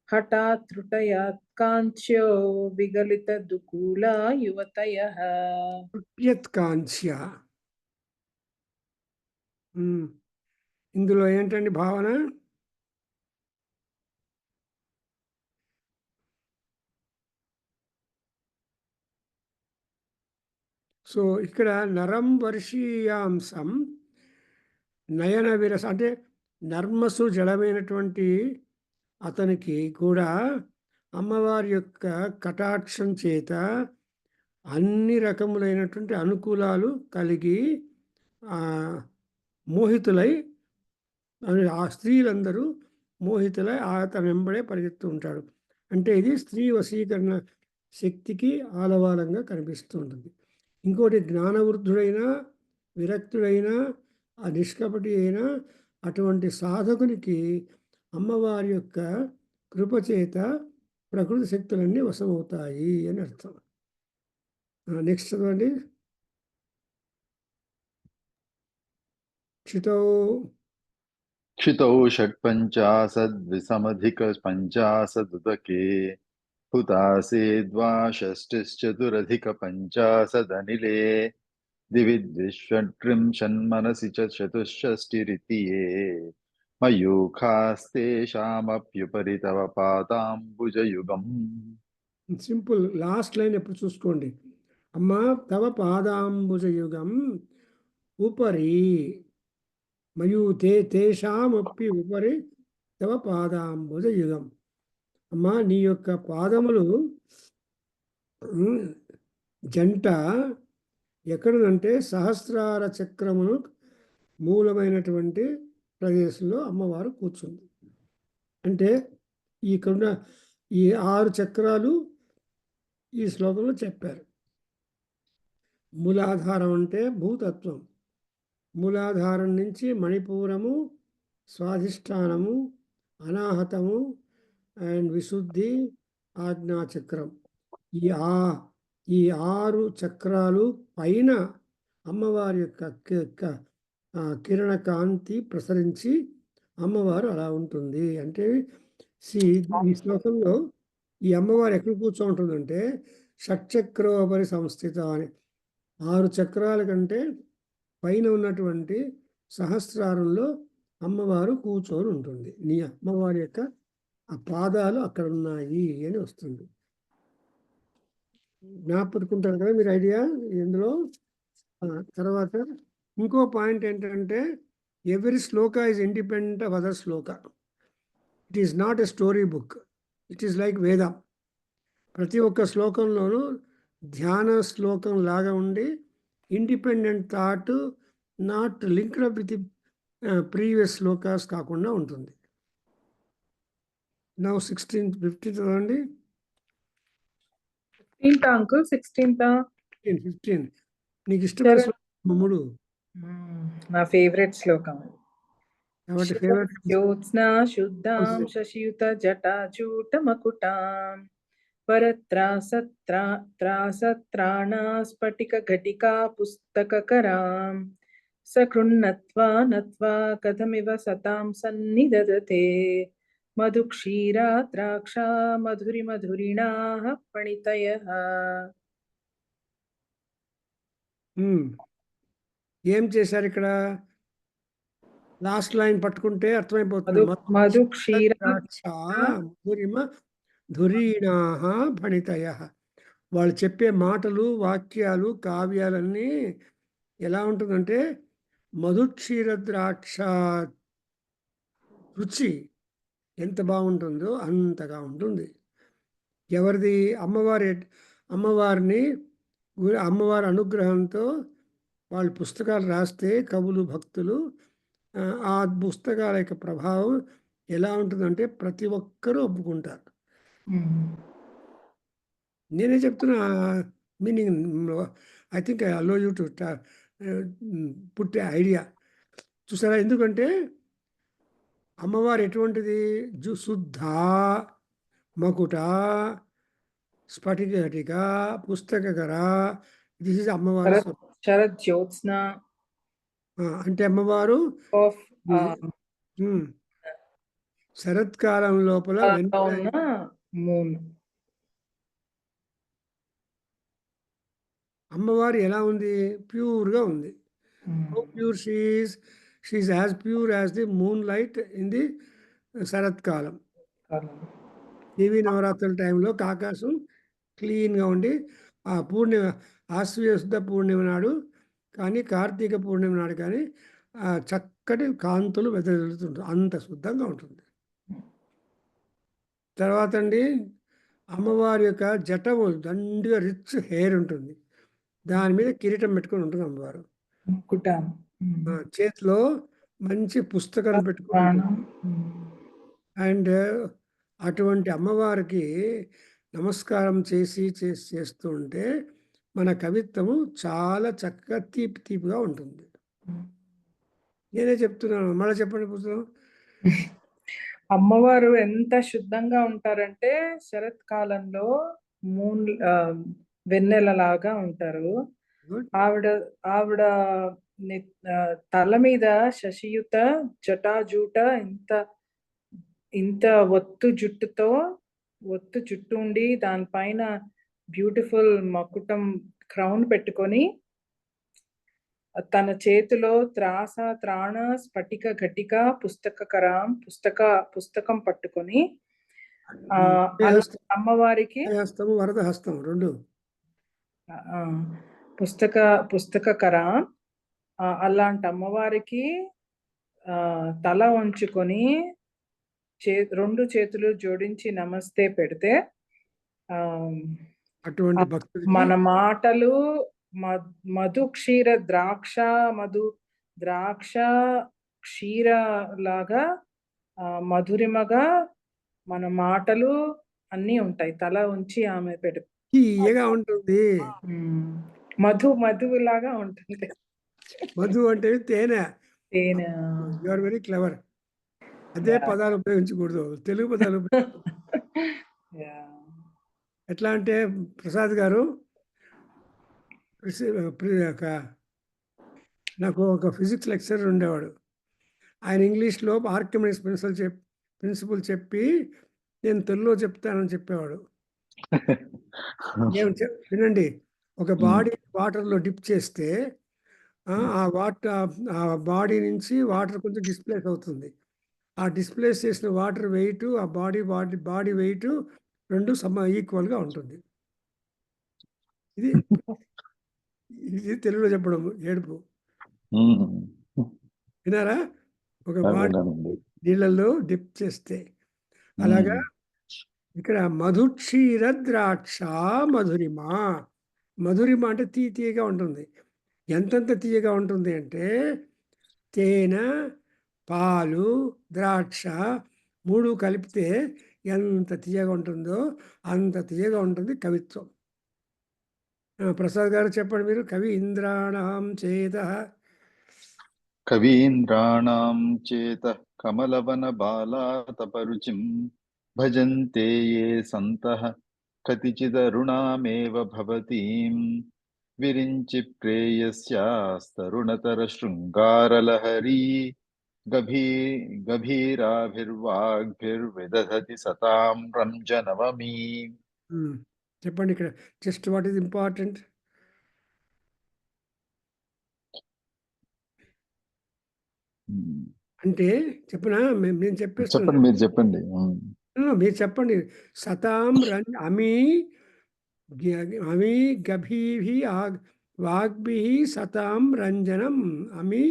హఠాత్రుటయాత్ కాంచ్యో విగలిత దుకూలా యువతయః. కాంక్ష. ఇందులో ఏంటండి భావన? సో ఇక్కడ నరం వర్షీయాంసం నయన విరస అంటే నర్మసు జడమైనటువంటి అతనికి కూడా అమ్మవారి యొక్క కటాక్షం చేత అన్ని రకములైనటువంటి అనుకూలాలు కలిగి మోహితులై ఆ స్త్రీలందరూ మోహితులై అతని వెంబడే పరిగెత్తు ఉంటాడు. అంటే ఇది స్త్రీ వశీకరణ శక్తికి ఆలవాలంగా కనిపిస్తూ ఉంటుంది. ఇంకోటి జ్ఞానవృద్ధుడైన విరక్తుడైన నిష్కపటి అయిన అటువంటి సాధకునికి అమ్మవారి యొక్క కృపచేత ప్రకృతి శక్తులన్నీ వశమవుతాయి అని అర్థం. నెక్స్ట్ చదవండి. క్షితౌ షట్పంచాశద్విసమధిక పంచాశదుదకే హుతాసే ద్వాషష్టిశ్చతురధిక పంచాశదనిలే దివి ద్విషట్రింశన్మనసి చతుషష్టిరితియే మయూఖాస్తేషామప్యుపరి తవ పాదాంబుజయుగం. సింపుల్. లాస్ట్ లైన్ ఎప్పుడు చూసుకోండి. అమ్మ తవ పాదాంబుజయుగం ఉపరి మయూతే తేషామప్పి ఉపరి తవ పాదాంబుజ యుగం. అమ్మా నీ యొక్క పాదములు జంట ఎక్కడనంటే సహస్రార చక్రమును మూలమైనటువంటి ప్రదేశంలో అమ్మవారు కూర్చుంది. అంటే ఇక్కడ ఈ 6 చక్రాలు ఈ శ్లోకంలో చెప్పారు. మూలాధారం అంటే భూతత్వం, మూలాధారం నుంచి మణిపూరము, స్వాధిష్టానము, అనాహతము అండ్ విశుద్ధి, ఆజ్ఞాచక్రం. ఈ 6 చక్రాలు పైన అమ్మవారి యొక్క కిరణ కాంతి ప్రసరించి అమ్మవారు అలా ఉంటుంది. అంటే ఈ శ్లోకంలో ఈ అమ్మవారు ఎక్కడ కూర్చోంటుందంటే షట్చక్రోపరి సంస్థిత అని 6 చక్రాల కంటే పైన ఉన్నటువంటి సహస్రారంలో అమ్మవారు కూర్చొని ఉంటుంది. నీ అమ్మవారి యొక్క ఆ పాదాలు అక్కడ ఉన్నాయి అని వస్తుంది. జ్ఞాపకం కదా మీరు ఐడియా ఇందులో. తర్వాత ఇంకో పాయింట్ ఏంటంటే every Shloka is independent of other Shloka. It is not a story book, it is like వేద. ప్రతి ఒక్క శ్లోకంలోనూ ధ్యాన శ్లోకం లాగా ఉండి independent thought, not linked up with previous shlokas కాకుండా ఉంటుంది. నౌ 16th 15th చదవండి. 15th అంకుల్, 16th 15 నీకు ఇష్టమైన శ్లోకం 3. నా ఫేవరెట్ శ్లోకం. కాబట్టి ఫేవరెట్ జ్యోత్స్నా శుద్ధాం శశియుత జటాజూట మకుటాం పరత్రాసత్రాణా స్ఫటిక ఘటికా పుస్తకకరాం సకృన్నత్వా నత్వా కథమివ సతాం సన్నిదదతే మధుక్షీరా ద్రాక్షా మధురిమధురిణాః పణితయః. ఏం చేశారు ఇక్కడ? లాస్ట్ లైన్ పట్టుకుంటే అర్థమైపోతుంది. మధుక్షీరా మధురిమ ధురీణాః భణితయః. వాళ్ళు చెప్పే మాటలు, వాక్యాలు, కావ్యాలన్నీ ఎలా ఉంటుందంటే మధుక్షీర ద్రాక్ష రుచి ఎంత బాగుంటుందో అంతగా ఉంటుంది. ఎవరిది? అమ్మవారిని అమ్మవారి అనుగ్రహంతో వాళ్ళు పుస్తకాలు రాస్తే కవులు, భక్తులు, ఆ పుస్తకాల యొక్క ప్రభావం ఎలా ఉంటుందంటే ప్రతి ఒక్కరూ ఒప్పుకుంటారు. నేనే చెప్తున్నా meaning. I think I allow you to put a idea. చూసారా? ఎందుకంటే అమ్మవారు ఎటువంటిది? శుద్ధ మకుట స్ఫటిక ఘటిక పుస్తకకర. దిస్ ఇస్ అమ్మవారు. శరజ్యోత్స్న అంటే అమ్మవారు శరత్కాలం లోపల మూన్. అమ్మవారు ఎలా ఉంది? ప్యూర్గా ఉంది. Pure she is as pure as the moonlight in the శరత్కాలం. దేవీ నవరాత్రుల టైంలో ఆకాశం క్లీన్గా ఉండి ఆ పూర్ణిమ ఆశ్వయుద్ధ పూర్ణిమ నాడు కానీ కార్తీక పూర్ణిమ నాడు కానీ ఆ చక్కటి కాంతులు వెదజల్లుతుంటాయి. అంత శుద్ధంగా ఉంటుంది. తర్వాత అండి అమ్మవారి యొక్క జటము దండిగా రిచ్ హెయిర్ ఉంటుంది. దాని మీద కిరీటం పెట్టుకొని ఉంటుంది అమ్మవారు. చేతిలో మంచి పుస్తకం పెట్టుకొని అండ్ అటువంటి అమ్మవారికి నమస్కారం చేస్తూ ఉంటే మన కవిత్వము చాలా చక్కగా తీపిగా ఉంటుంది. నేనే చెప్తున్నాను, మళ్ళీ చెప్పండి పుస్తకం. అమ్మవారు ఎంత శుద్ధంగా ఉంటారంటే శరత్కాలంలో వెన్నెలలాగా ఉంటారు. ఆవిడ తల మీద శశియుత జటాజూట ఇంత ఒత్తు జుట్టు ఉండి దానిపైన బ్యూటిఫుల్ మకుటం క్రౌన్ పెట్టుకొని తన చేతిలో త్రాణ స్ఫటిక ఘటిక పుస్తకకరాం పుస్తకం పట్టుకొని అమ్మవారికి వరద హస్తం రెండు పుస్తకకరాం అలాంటి అమ్మవారికి తల వంచుకొని రెండు చేతులు జోడించి నమస్తే పెడితే ఆ అటువంటి భక్తుడికి మన మాటలు మధు క్షీర ద్రాక్ష క్షీర లాగా మధురిమగా మన మాటలు అన్నీ ఉంటాయి. తల ఉంచి ఆమె తీయగా ఉంటుంది. మధు లాగా ఉంటుంది. మధు అంటే తేనె. తేనె. You are very clever. అదే పదాలు ఉపయోగించకూడదు, తెలుగు పదాలు ఎట్లా అంటే ప్రసాద్ గారు నాకు ఒక ఫిజిక్స్ లెక్చరర్ ఉండేవాడు. ఆయన ఇంగ్లీష్లో ఆర్కిమిడిస్ ప్రిన్సిపల్ చెప్పి నేను తెలుగులో చెప్తానని చెప్పేవాడు. వినండి, ఒక బాడీ వాటర్లో డిప్ చేస్తే ఆ బాడీ నుంచి వాటర్ కొంచెం డిస్ప్లేస్ అవుతుంది. ఆ డిస్ప్లేస్ చేసిన వాటర్ వెయిట్, ఆ బాడీ వెయిట్ రెండు ఈక్వల్గా ఉంటుంది. ఇది తెలుగులో చెప్పడం ఏడుపు. వినారా? ఒక బాడీ నీళ్ళల్లో డిప్ చేస్తే అలాగా ఇక్కడ మధుక్షీర ద్రాక్ష మధురిమ. మధురిమ అంటే తీయగా ఉంటుంది. ఎంతెంత తీయగా ఉంటుంది అంటే తేనె, పాలు, ద్రాక్ష 3 కలిపితే ఎంత తీయగా ఉంటుందో అంత తీయగా ఉంటుంది కవిత్వం. ప్రసాద్ గారు చెప్పండి మీరు. కవీంద్రాణం చేత కమలవన బాలాతపరుచిం భజంతే ఏ సంతః కతిచిదరుణామేవ భవతీం విరించి ప్రేయస్యాస్తరుణతర శృంగారలహరీ గభీరాభిర్వాగ్భిర్విదధతి సతాం రంజనవమీ. చెప్పండి ఇక్కడ జస్ట్ వాట్ ఈస్ ఇంపార్టెంట్. అంటే చెప్పనా? నేను చెప్పేస్తాను. మీరు చెప్పండి. మీరు చెప్పండి. సతాం అమీ గభీభి వాగ్భి సతాం రంజనం అమి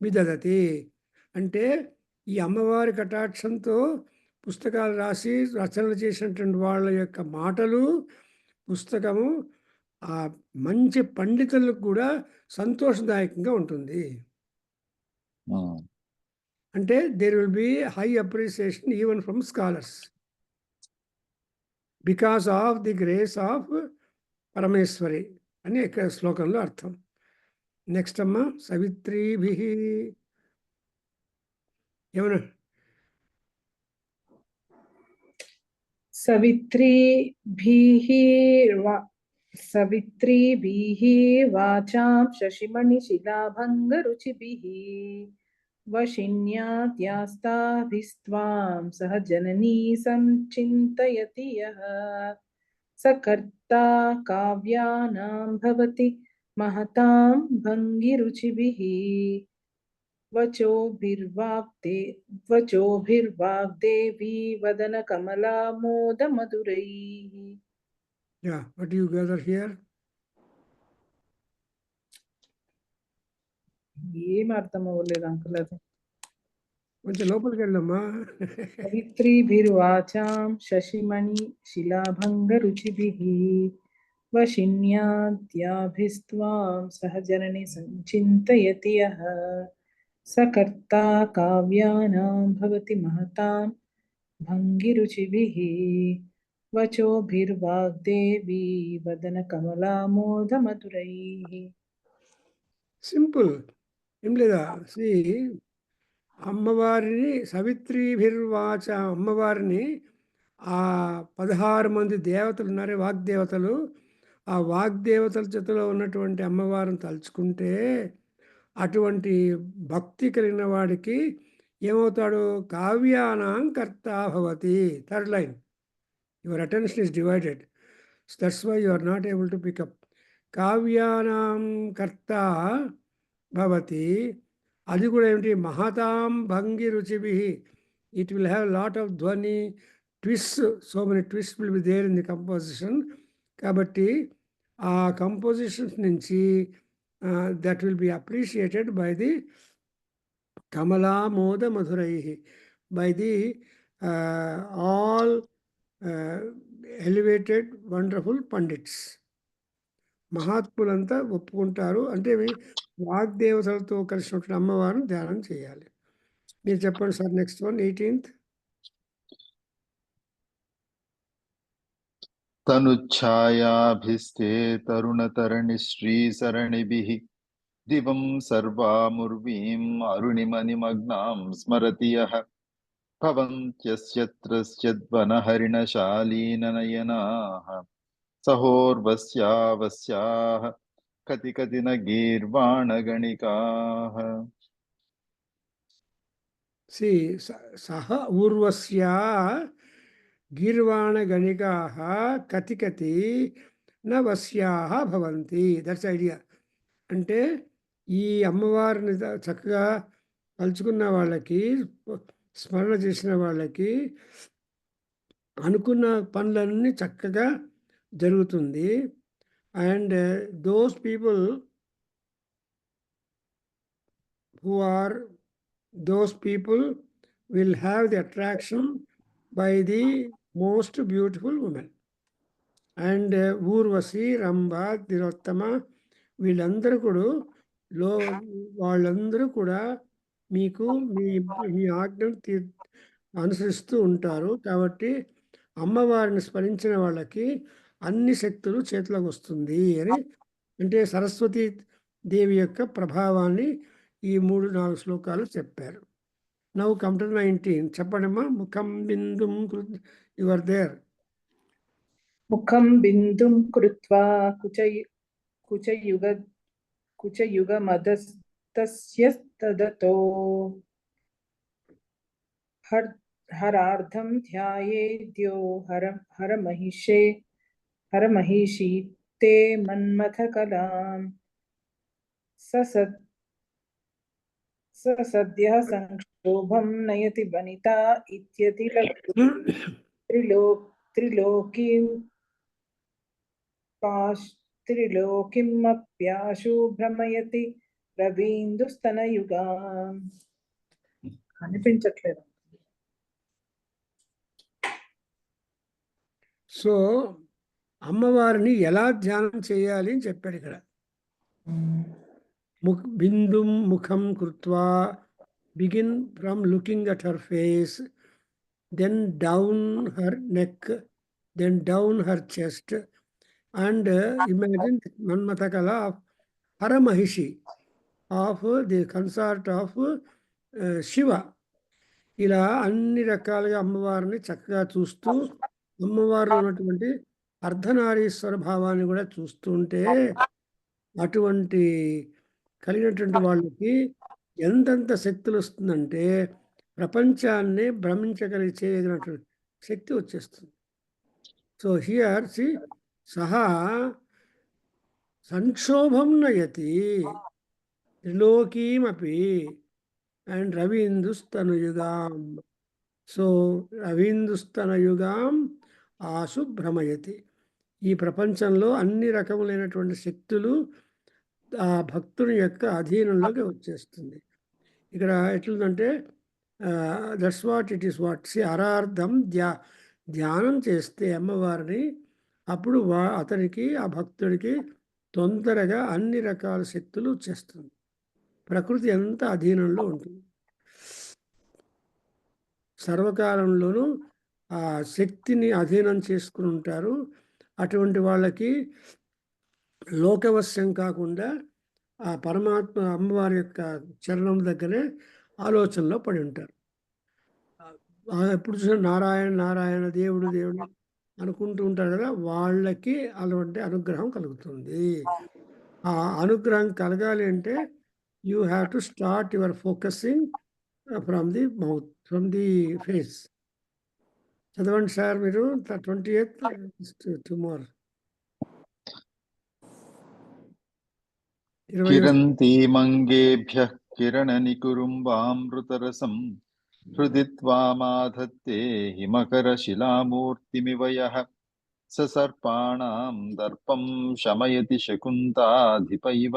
విదదతి. అంటే ఈ అమ్మవారి కటాక్షంతో పుస్తకాలు రాసి రచనలు చేసినటువంటి వాళ్ళ యొక్క మాటలు, పుస్తకము ఆ మంచి పండితులకు కూడా సంతోషదాయకంగా ఉంటుంది. అంటే there will be high appreciation even from scholars because of the grace of Parameshwari అని ఇక్కడ శ్లోకంలో అర్థం. నెక్స్ట్ అమ్మ, సవిత్రీభి ఏమన్నా? సవిత్రీభిః వాచాం శశిమణిశిలాభంగరుచిభిః వశిన్యాత్యాస్తాభిస్త్వాం సహ జననీ సంచింతయతి యః స కర్తా కావ్యానాం భవతి మహతాం భంగిరుచిభిః వచోభిర్వాగ్దేవీ వదన కమలామోదమధురైః. Yeah, what do you gather here? ఏం అర్థం అవ్వలేదు అంకుల్. అది కొంచెం లోపలికి వెళ్ళమ్మా. కవిత్రీభిర్వాచాం శశిమణి శిలాభంగరుచిభిః వశిన్యాద్యాభిస్త్వాం సహ జనని సంచింతయతి యః స కర్తా కావ్యానాం భవతి మహతాం భంగిరుచిభిః వచోభిర్వాగ్దేవీ వదన కమలామోదమధురైః. సింపుల్, ఏం లేదా? అమ్మవారిని సవిత్రీభిర్వాచ, అమ్మవారిని ఆ 16 మంది దేవతలు ఉన్నారే వాగ్దేవతలు, ఆ వాగ్దేవతల చేతిలో ఉన్నటువంటి అమ్మవారిని తలుచుకుంటే అటువంటి భక్తి కలిగిన వాడికి ఏమవుతాడు? కావ్యానాం కర్తా భవతి. Third line, your attention is divided, that's why you are not able to pick up. కావ్యానాం కర్తా భవతి, అది కూడా ఏమిటి? మహతాం భంగి రుచిభి. It will have lot of ధ్వని twist, so many twist will be there in the composition. కాబట్టి ఆ కంపోజిషన్స్ నుంచి that will be appreciated by the కమలామోద మధురై by the all elevated wonderful pandits. మహాత్ములంతా ఒప్పుకుంటారు. అంటే వాగ్దేవతలతో కలిసినటువంటి అమ్మవారిని ధ్యానం చేయాలి. మీరు చెప్పండి సార్. Next one 18th. తనుఛాయాభిస్తే తరుణతరణి శ్రీసరణిభిః దివం సర్వాముర్వీం అరుణిమనిమగ్నాం స్మరతి యః భవంత్యస్యత్రస్యద్వనహరిణశాలీననయనాః సహోర్వస్యావస్యాః కతి కతి న గీర్వాణగణికాః. సహ ఊర్వశ్యా గీర్వాణగణికాః కతి కతి న వశ్యాః భవంతి. That's idea. అంటే ఈ అమ్మవారిని చక్కగా కలుసుకున్న వాళ్ళకి, స్మరణ చేసిన వాళ్ళకి అనుకున్న పనులన్నీ చక్కగా జరుగుతుంది. And those people will have the attraction by the most beautiful woman. And Urvashi, Rambha, Tilottama వీళ్ళందరూ కూడా వాళ్ళందరూ కూడా మీకు మీ ఆజ్ఞను అనుసరిస్తూ ఉంటారు. కాబట్టి అమ్మవారిని స్మరించిన వాళ్ళకి అన్ని శక్తులు చేతిలోకి వస్తుంది అని, అంటే సరస్వతి దేవి యొక్క ప్రభావాన్ని ఈ 3-4 శ్లోకాలు చెప్పారు. Now come to 19. చెప్పండమ్మా. ముఖం బిందుం యువర్ దేర్. ముఖం బిందుం కృత్వా కుచయుగమదస్తస్య తదతో హరార్థం ధ్యాయేద్యో హరమహిషీ తే మన్మథకలాం సద్యః సంక్షోభం నయతి వనితా ఇత్యతి త్రిలోకిమప్యాశు భ్రమయతి రవీందుస్తనయుగా. కనిపించట్లేదు. సో అమ్మవారిని ఎలా ధ్యానం చేయాలి అని చెప్పాడు ఇక్కడ. బిందుం ముఖం కృత్వా, begin from looking at her face, then down her neck, then down her chest, and imagine Manmathakala of Haramahishi, of the consort of Shiva. ఇలా అన్ని రకాలుగా అమ్మవారిని చక్కగా చూస్తూ, అమ్మవారిలో ఉన్నటువంటి అర్ధనారీశ్వర భావాన్ని కూడా చూస్తుంటే, అటువంటి కలిగినటువంటి వాళ్ళకి ఎంతెంత శక్తులు వస్తుందంటే ప్రపంచాన్ని భ్రమించగలిగేటువంటి శక్తి వచ్చేస్తుంది. సో హియర్ సహా సంక్షోభం నయతి త్రిలోకీమపి అండ్ రవీందుస్తనయుగాం. సో రవీందుస్తనయుగాం ఆసు భ్రమయతి. ఈ ప్రపంచంలో అన్ని రకములైనటువంటి శక్తులు ఆ భక్తుని యొక్క అధీనంలోకి వచ్చేస్తుంది. ఇక్కడ ఎట్లుందంటే that's what it is what అరార్థం ధ్యానం చేస్తే అమ్మవారిని, అప్పుడు అతనికి, ఆ భక్తుడికి తొందరగా అన్ని రకాల శక్తులు వచ్చేస్తుంది. ప్రకృతి ఎంత అధీనంలో ఉంటుంది. సర్వకాలంలోనూ ఆ శక్తిని అధీనం చేసుకుని ఉంటారు. అటువంటి వాళ్ళకి లోకవశ్యం కాకుండా ఆ పరమాత్మ అమ్మవారి యొక్క చరణం దగ్గరే ఆలోచనలో పడి ఉంటారు. ఎప్పుడు చూసినా నారాయణ నారాయణ, దేవుడు దేవుడు అనుకుంటూ ఉంటారు కదా, వాళ్ళకి అలాంటి అనుగ్రహం కలుగుతుంది. ఆ అనుగ్రహం కలగాలి అంటే you have to start your focusing from the mouth, from the face. చదవండి సార్ మీరు 20th. టుమారో కిరంతీమంగేభ్యః కిరణనికురుంబామృతరసం హృది త్వామాధత్తే హిమకరశిలామూర్తిమివ యః ససర్పాణాం దర్పం శమయతి శకుంతాధిప ఇవ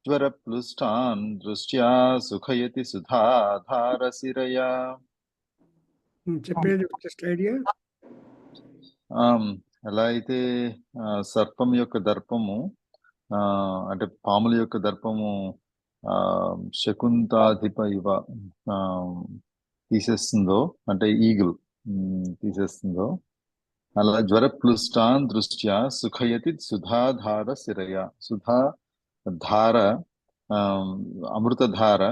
జ్వరప్లుష్టాన్ దృష్ట్యా సుఖయతి సుధాధారశిరయా. చెప్పేది జస్ట్ ఐడియా. ఎలా అయితే సర్పం యొక్క దర్పము అంటే పాముల యొక్క దర్పము శకుంతాధిప ఇవ తీసేస్తుందో, అంటే ఈగిల్ తీసేస్తుందో, అలా జ్వరప్లుష్టాన్ దృష్ట్యా సుఖయతి సుధాధార శిరయ. సుధా ధార, అమృతధార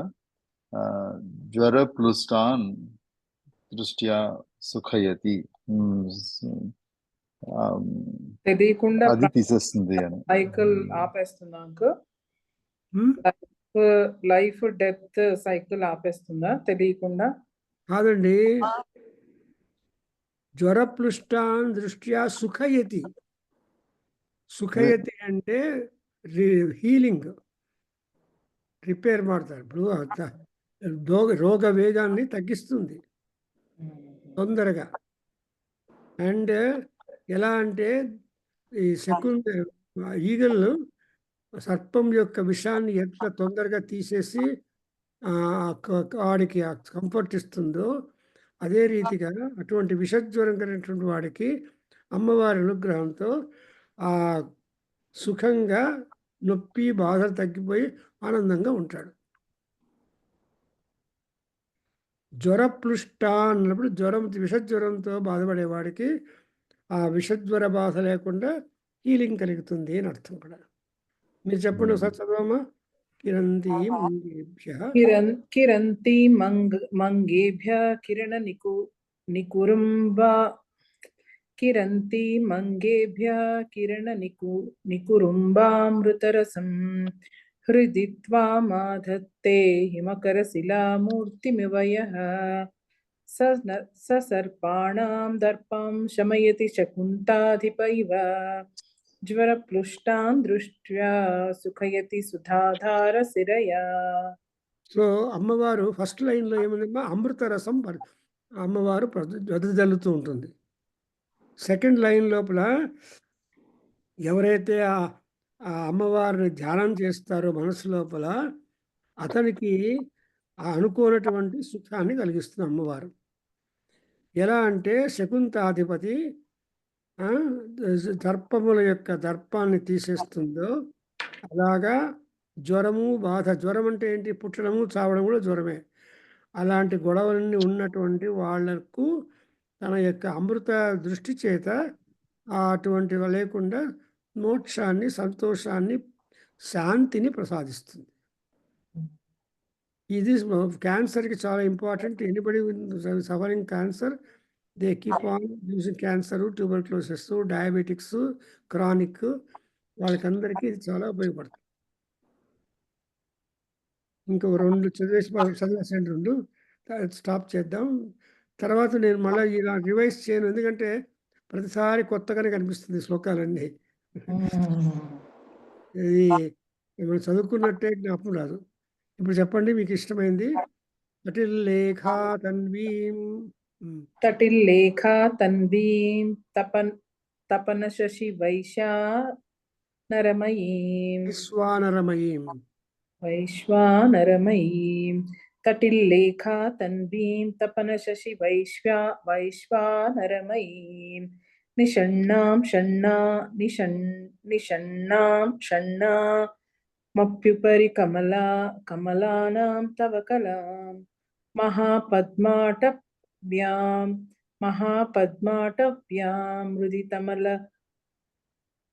జ్వరప్లుష్టాన్ దృష్ట్యా సుఖయతి, తెలియకుండా అది తీసేస్తుంది అని. సైకిల్ ఆపేస్తుందా అంకుల్? లైఫ్ డెత్ సైకిల్ ఆపేస్తుందా తెలియకుండా? కాదండి, జ్వరప్లుష్టాన్ దృష్ట్యా సుఖయతి. సుఖయతి అంటే హీలింగ్, రిపేర్ ಮಾಡ್ತಾರೆ. ఇప్పుడు రోగ వేగాన్ని తగ్గిస్తుంది తొందరగా. అండ్ ఎలా అంటే ఈ ఈగల్ సర్పం యొక్క విషాన్ని ఎంత తొందరగా తీసేసి వాడికి కంఫర్ట్ ఇస్తుందో, అదే రీతిగా అటువంటి విషజ్వరం కలిగినటువంటి వాడికి అమ్మవారి అనుగ్రహంతో ఆ సుఖంగా నొప్పి బాధలు తగ్గిపోయి ఆనందంగా ఉంటాడు. జ్వరప్లుష్ట అన్నప్పుడు విషజ్వరంతో బాధపడేవాడికి ఆ విషజ్వర బాధ లేకుండా హీలింగ్ కలుగుతుంది అని అర్థం కూడా. మీరు చెప్పండి ఒకసారి చదవమ్మా. కిరంతి మంగేభ్య కిరంతి మంగేభ్య కిరణ నికురుంబా కిరంతి మంగేభ్య కిరణ నికురుంబామృతరసం హృది త్వామాధత్తే హిమకరశిలామూర్తిమివ యః స సర్పాణాం దర్పం శమయతి శకుంతాధిప ఇవ జ్వరప్లుష్టాన్ దృష్ట్యా సుఖయతి సుధాధార శిరయా. సో అమ్మవారు ఫస్ట్ లైన్లో ఏముందమ్మా, అమృత రసం అమ్మవారు వెదజల్లుతూ ఉంటుంది. సెకండ్ లైన్ లోపల ఎవరైతే ఆ అమ్మవారిని ధ్యానం చేస్తారో మనసు లోపల, అతనికి ఆ అనుకోనటువంటి సుఖాన్ని కలిగిస్తుంది అమ్మవారు. ఎలా అంటే శకుంతాధిపతి దర్పముల యొక్క దర్పాన్ని తీసేస్తుందో, అలాగా జ్వరము బాధ, జ్వరం అంటే ఏంటి, పుట్టడము చావడం కూడా జ్వరమే. అలాంటి గొడవలన్నీ ఉన్నటువంటి వాళ్లకు తన యొక్క అమృత దృష్టి చేత అటువంటివి లేకుండా మోక్షాన్ని, సంతోషాన్ని, శాంతిని ప్రసాదిస్తుంది. ఇది క్యాన్సర్కి చాలా important. Anybody suffering cancer, they keep on using cancer, tuberculosis, diabetics, chronic, వాళ్ళకందరికీ ఇది చాలా ఉపయోగపడుతుంది. ఇంకో 2 చదివేసాను, 2 స్టాప్ చేద్దాం. తర్వాత నేను మళ్ళీ ఇలా రివైజ్ చేయను, ఎందుకంటే ప్రతిసారి కొత్తగానే కనిపిస్తుంది శ్లోకాలన్నీ. ఇది మనం చదువుకున్నట్టే జ్ఞాపకం రాదు. ఇప్పుడు చెప్పండి మీకు ఇష్టమైంది. తటిల్లేఖా తన్వీం తటిల్లేఖా తన్వీం తపన శశి వైశ్వానరమయీం తటిల్లేఖా తన్వీం తపన శశి వైశ్వానరమయీం నిషణ్ణాం మప్యుపరి కమలానాం తవ కలాం మహాపద్మాటవ్యాం హృదితమల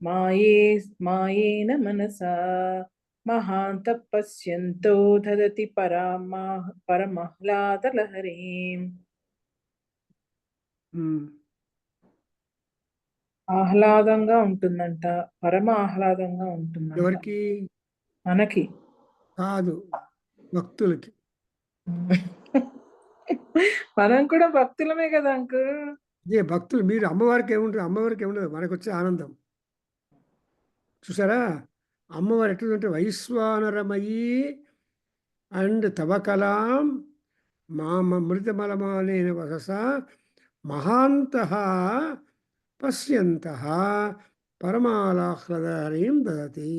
మాయేన మనసా మహాంత పశ్యంతో దదతి పరమహ్లాదలహరీం. ఆహ్లాదంగా ఉంటుందంట, పరమ ఆహ్లాదంగా ఉంటుందంట. ఎవరికి? మనకి కాదు, భక్తులకి. మనం కూడా భక్తులమే కదా అంకుల్. ఇదే భక్తులు. మీరు అమ్మవారికి ఏముంటుంది? అమ్మవారికి ఏముండదు, మనకు వచ్చే ఆనందం చూసారా. అమ్మవారు ఎట్లుందంటే వైశ్వానరమయీ అండ్ తవ కలాం మృతమలమాలేన వసస మహాంతః పశ్యంతః పరమాలాహ్లాదహరీం దదతి.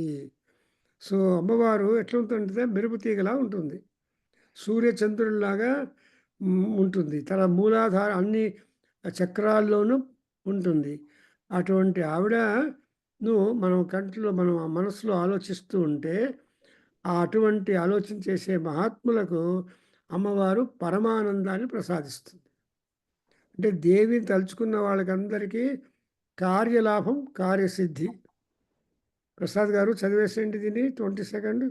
సో అమ్మవారు ఎట్లా ఉంటుందంటే మెరుపు తీగలా ఉంటుంది, సూర్య చంద్రుడిలాగా ఉంటుంది. తన మూలాధార అన్ని చక్రాల్లోనూ ఉంటుంది. అటువంటి ఆవిడను మనం కంట్లో మనం మనసులో ఆలోచిస్తూ ఉంటే అటువంటి ఆలోచన చేసే మహాత్ములకు అమ్మవారు పరమానందాన్ని ప్రసాదిస్తుంది. అంటే దేవిని తలుచుకున్న వాళ్ళకందరికీ కార్యలాభం, కార్యసిద్ధి. ప్రసాద్ గారు చదివేసేయండి దీన్ని 22.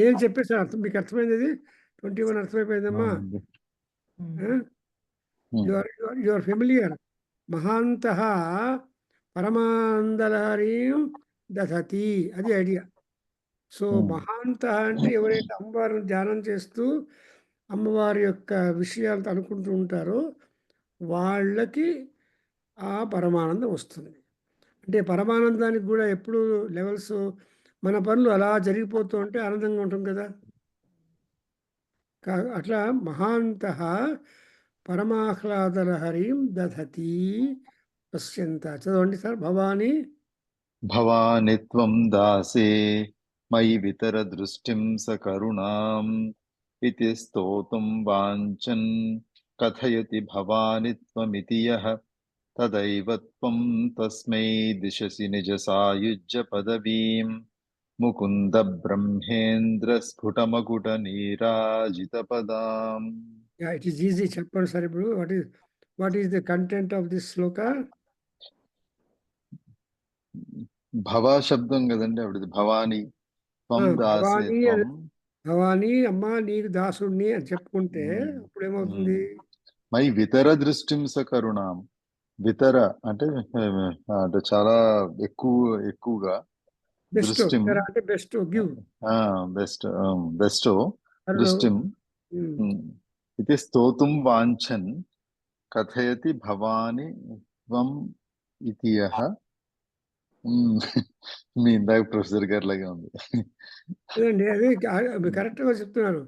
నేను చెప్పేసాను, అర్థం మీకు అర్థమైంది. ఇది 21 అర్థమైపోయిందమ్మా. You are familiar. మహాంతః పరమానందలహరీం దధతి, అది ఐడియా. సో మహాంతః అంటే ఎవరైతే అమ్మవారిని ధ్యానం చేస్తూ అమ్మవారి యొక్క విషయాలు అనుకుంటూ ఉంటారో వాళ్ళకి ఆ పరమానందం వస్తుంది. అంటే పరమానందానికి కూడా ఎప్పుడు లెవెల్స్, మన పనులు అలా జరిగిపోతూ ఉంటే ఆనందంగా ఉంటుంది కదా. అట్లా మహాంతః పరమాహ్లాదలహరీం దధతి పశ్యంత. చదవండి సార్. భవాని భవాని త్వం దాసే మయి వితర దృష్టిం సకరుణాం ఇతి స్తోతుం వాంఛన్ కథయతి భవాని త్వమితి యః తదైవ త్వం తస్మై దిశసి నిజ సాయుజ్య పదవీం ముకుంద బ్రహ్మేంద్ర స్ఫుటమకుట నీరాజిత పదాం. It is easy. చెప్పండి సార్. ఇప్పుడు what is the content of this shloka? భవా శబ్దం కదండి ఆవిడది. భవాని త్వం దాసే త్వం. భవాని అమ్మ నీకు దాసుడిని అని చెప్పుకుంటే అప్పుడు ఏమవుతుంది? మై వితర దృష్టిం సకరుణాం. వితర అంటే అంటే చాలా ఎక్కువగా బెస్ట్ దృష్టిం అంటే బెస్ట్ గివ్ బెస్ట్ దృష్టిం ఇది స్తోతుం వాంఛన్ కథయతి భవాని త్వం ఇతి యః. మీ ఇందాక ప్రొఫెసర్ గారి లాగే ఉంది. అదే కరెక్ట్ గా చెప్తున్నారు.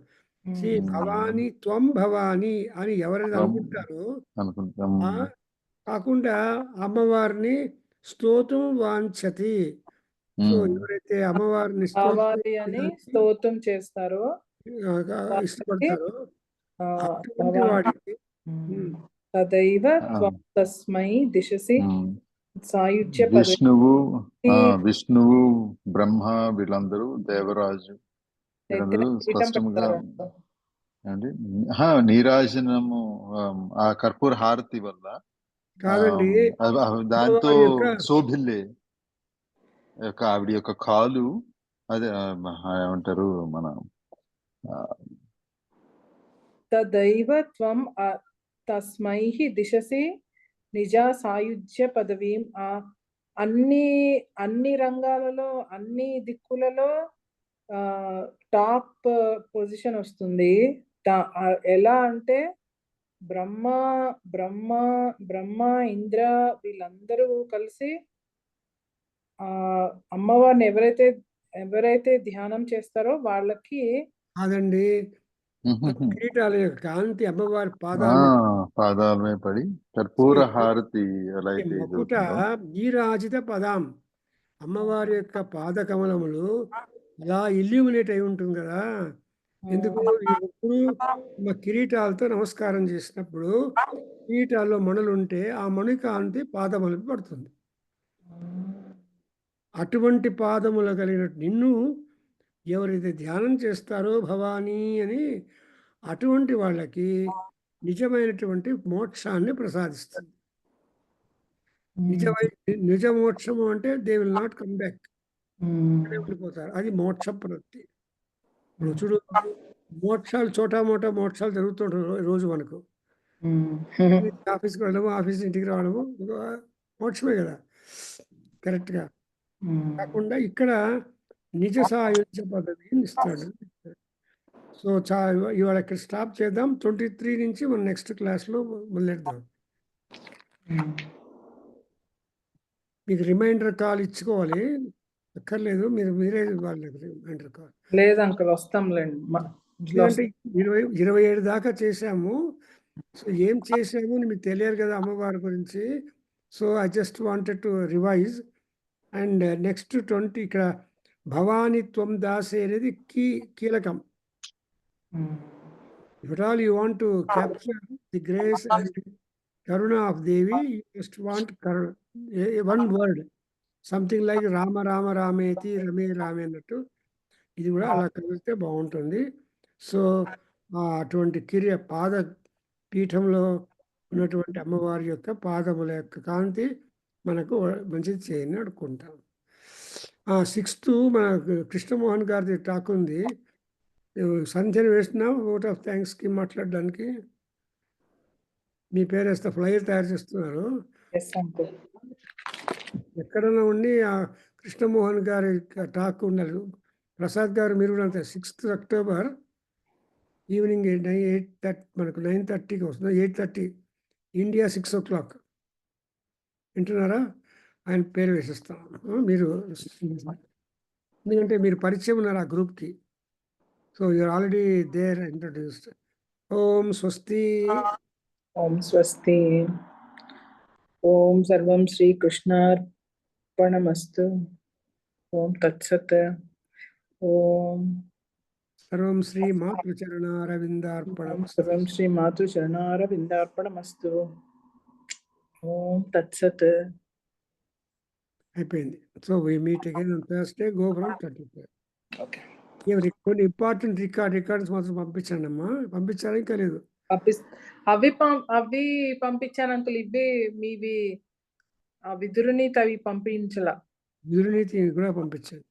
భవాని త్వం భవాని అని ఎవరైనా అనుకుంటారో అనుకుంటాం. కాకుండా అమ్మవారిని స్తోత్రం వాంఛతి. సో ఎవరైతే అమ్మవారిని కావాలి అని స్తోత్రం చేస్తారో, ఇష్టపడతారో అటువంటి వాడికి తదైవ త్వం తస్మై దిశసి సాయుజ్య విష్ణువు బ్రహ్మ వీళ్ళందరూ దేవరాజు వీళ్ళందరూ స్పష్టంగా అండి. నీరాజనము ఆ కర్పూర హారతి వల్ల కాదండి, దాంతో శోభిల్లే యొక్క ఆవిడ యొక్క కాలు అదే ఏమంటారు మన తదైవ త్వం తస్మై దిశసి నిజా సాయుజ్య పదవీం. అన్ని రంగాలలో, అన్ని దిక్కులలో టాప్ పొజిషన్ వస్తుంది. ఎలా అంటే బ్రహ్మ ఇంద్ర వీళ్ళందరూ కలిసి అమ్మవారిని ఎవరైతే ధ్యానం చేస్తారో వాళ్ళకి కాదండి, కిరీటాల యొక్క కాంతి అమ్మవారి పాదాలమే పడి కర్పూర హారతి ఎలా అయితే మకుట నీరాజిత పదాం, అమ్మవారి యొక్క పాదకమలములు అలా ఇల్యూమినేట్ అయి ఉంటుంది కదా. ఎందుకు? ఎప్పుడు మా కిరీటాలతో నమస్కారం చేసినప్పుడు కిరీటాల్లో మణులు ఉంటే ఆ మణి కాంతి పాదములపై పడుతుంది. అటువంటి పాదములు కలిగిన నిన్ను ఎవరైతే ధ్యానం చేస్తారో భవానీ అని, అటువంటి వాళ్ళకి నిజమైనటువంటి మోక్షాన్ని ప్రసాదిస్తుంది. నిజ మోక్షము అంటే they will not come back, వెళ్ళిపోతారు. అది మోక్ష ప్రవృత్తి. ఇప్పుడు చూడు, మోక్షాలు మోటా మోక్షాలు జరుగుతుంటారు రోజు మనకు. ఆఫీస్కి వెళ్ళడము, ఆఫీస్ ఇంటికి రావడము మోక్షమే కదా, కరెక్ట్గా. కాకుండా ఇక్కడ నిజ సాయుధ్య పదవిని ఇస్తాడు. సో ఇవాళ ఇక్కడ స్టాప్ చేద్దాం. 23 నుంచి మనం నెక్స్ట్ క్లాస్లో మొదలెడదాం. మీకు రిమైండర్ కాల్ ఇచ్చుకోవాలి, అక్కర్లేదు, మీరే ఇవ్వాలి రిమైండర్ కాల్. లేదు అంకుల్, వస్తాంలేండి. ఎందుకంటే 27 దాకా చేసాము. సో ఏం చేసాము అని మీకు తెలియదు కదా అమ్మవారి గురించి. So I just wanted to revise. And next 20 ఇక్కడ భవాని త్వం దాసే అనేది కీలకం. If at all you want to capture the grace and karuna of Devi, you just want one word, something like Rama Rama Rameti Rame Rame అన్నట్టు ఇది కూడా అలా కలిగితే బాగుంటుంది. సో అటువంటి పాద పీఠంలో ఉన్నటువంటి అమ్మవారి యొక్క పాదముల యొక్క కాంతి మనకు మంచిది చేయని అనుకుంటాం. 6th మన కృష్ణమోహన్ గారిది టాక్ ఉంది. సంధ్యను వేస్తున్నావు ఓట్ ఆఫ్ థ్యాంక్స్కి మాట్లాడడానికి. మీ పేరు వేస్తే ఫ్లైర్ తయారు చేస్తున్నారు. ఎక్కడన్నా ఉండి ఆ కృష్ణమోహన్ గారి టాక్ ఉండాలి. ప్రసాద్ గారు మీరు కూడా అంతే. 6th October ఈవినింగ్ 8:30 మనకు 9:30కి వస్తుంది. 8:30 ఇండియా 6 o'clock వింటున్నారా? ఆయన పేరు వేసిస్తాం. మీరు ఎందుకంటే మీరు పరిచయం ఉన్నారు ఆ గ్రూప్కి. So you're already there introduced. ఓం స్వస్తి. ఓం స్వస్తి. ఓం సర్వం శ్రీ కృష్ణార్పణమస్తు. ఓం తత్సత్. ఓం సర్వం శ్రీ మాతృచరణారవిందార్పణం. సర్వం శ్రీ మాతృచరణారవిందార్పణమస్తు. ఓం తత్సత్. అయిపోయింది. So we meet again on Thursday. Go from 34. Okay. కొన్ని ఇంపార్టెంట్ రికార్డ్స్ మాత్రం పంపించండి అమ్మా. పంపించారా ఇంకా లేదు? అవి పంపించాను అంకుల్. ఇవే మీవి విదురునీతి అవి పంపించలా. విదురునీతి కూడా పంపించండి.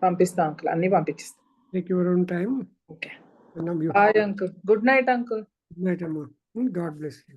పంపిస్తా అంకుల్. అన్ని పంపించేస్తా. Take your own time. Okay. Bye uncle. Good night uncle. Good night అమ్మా. God bless you.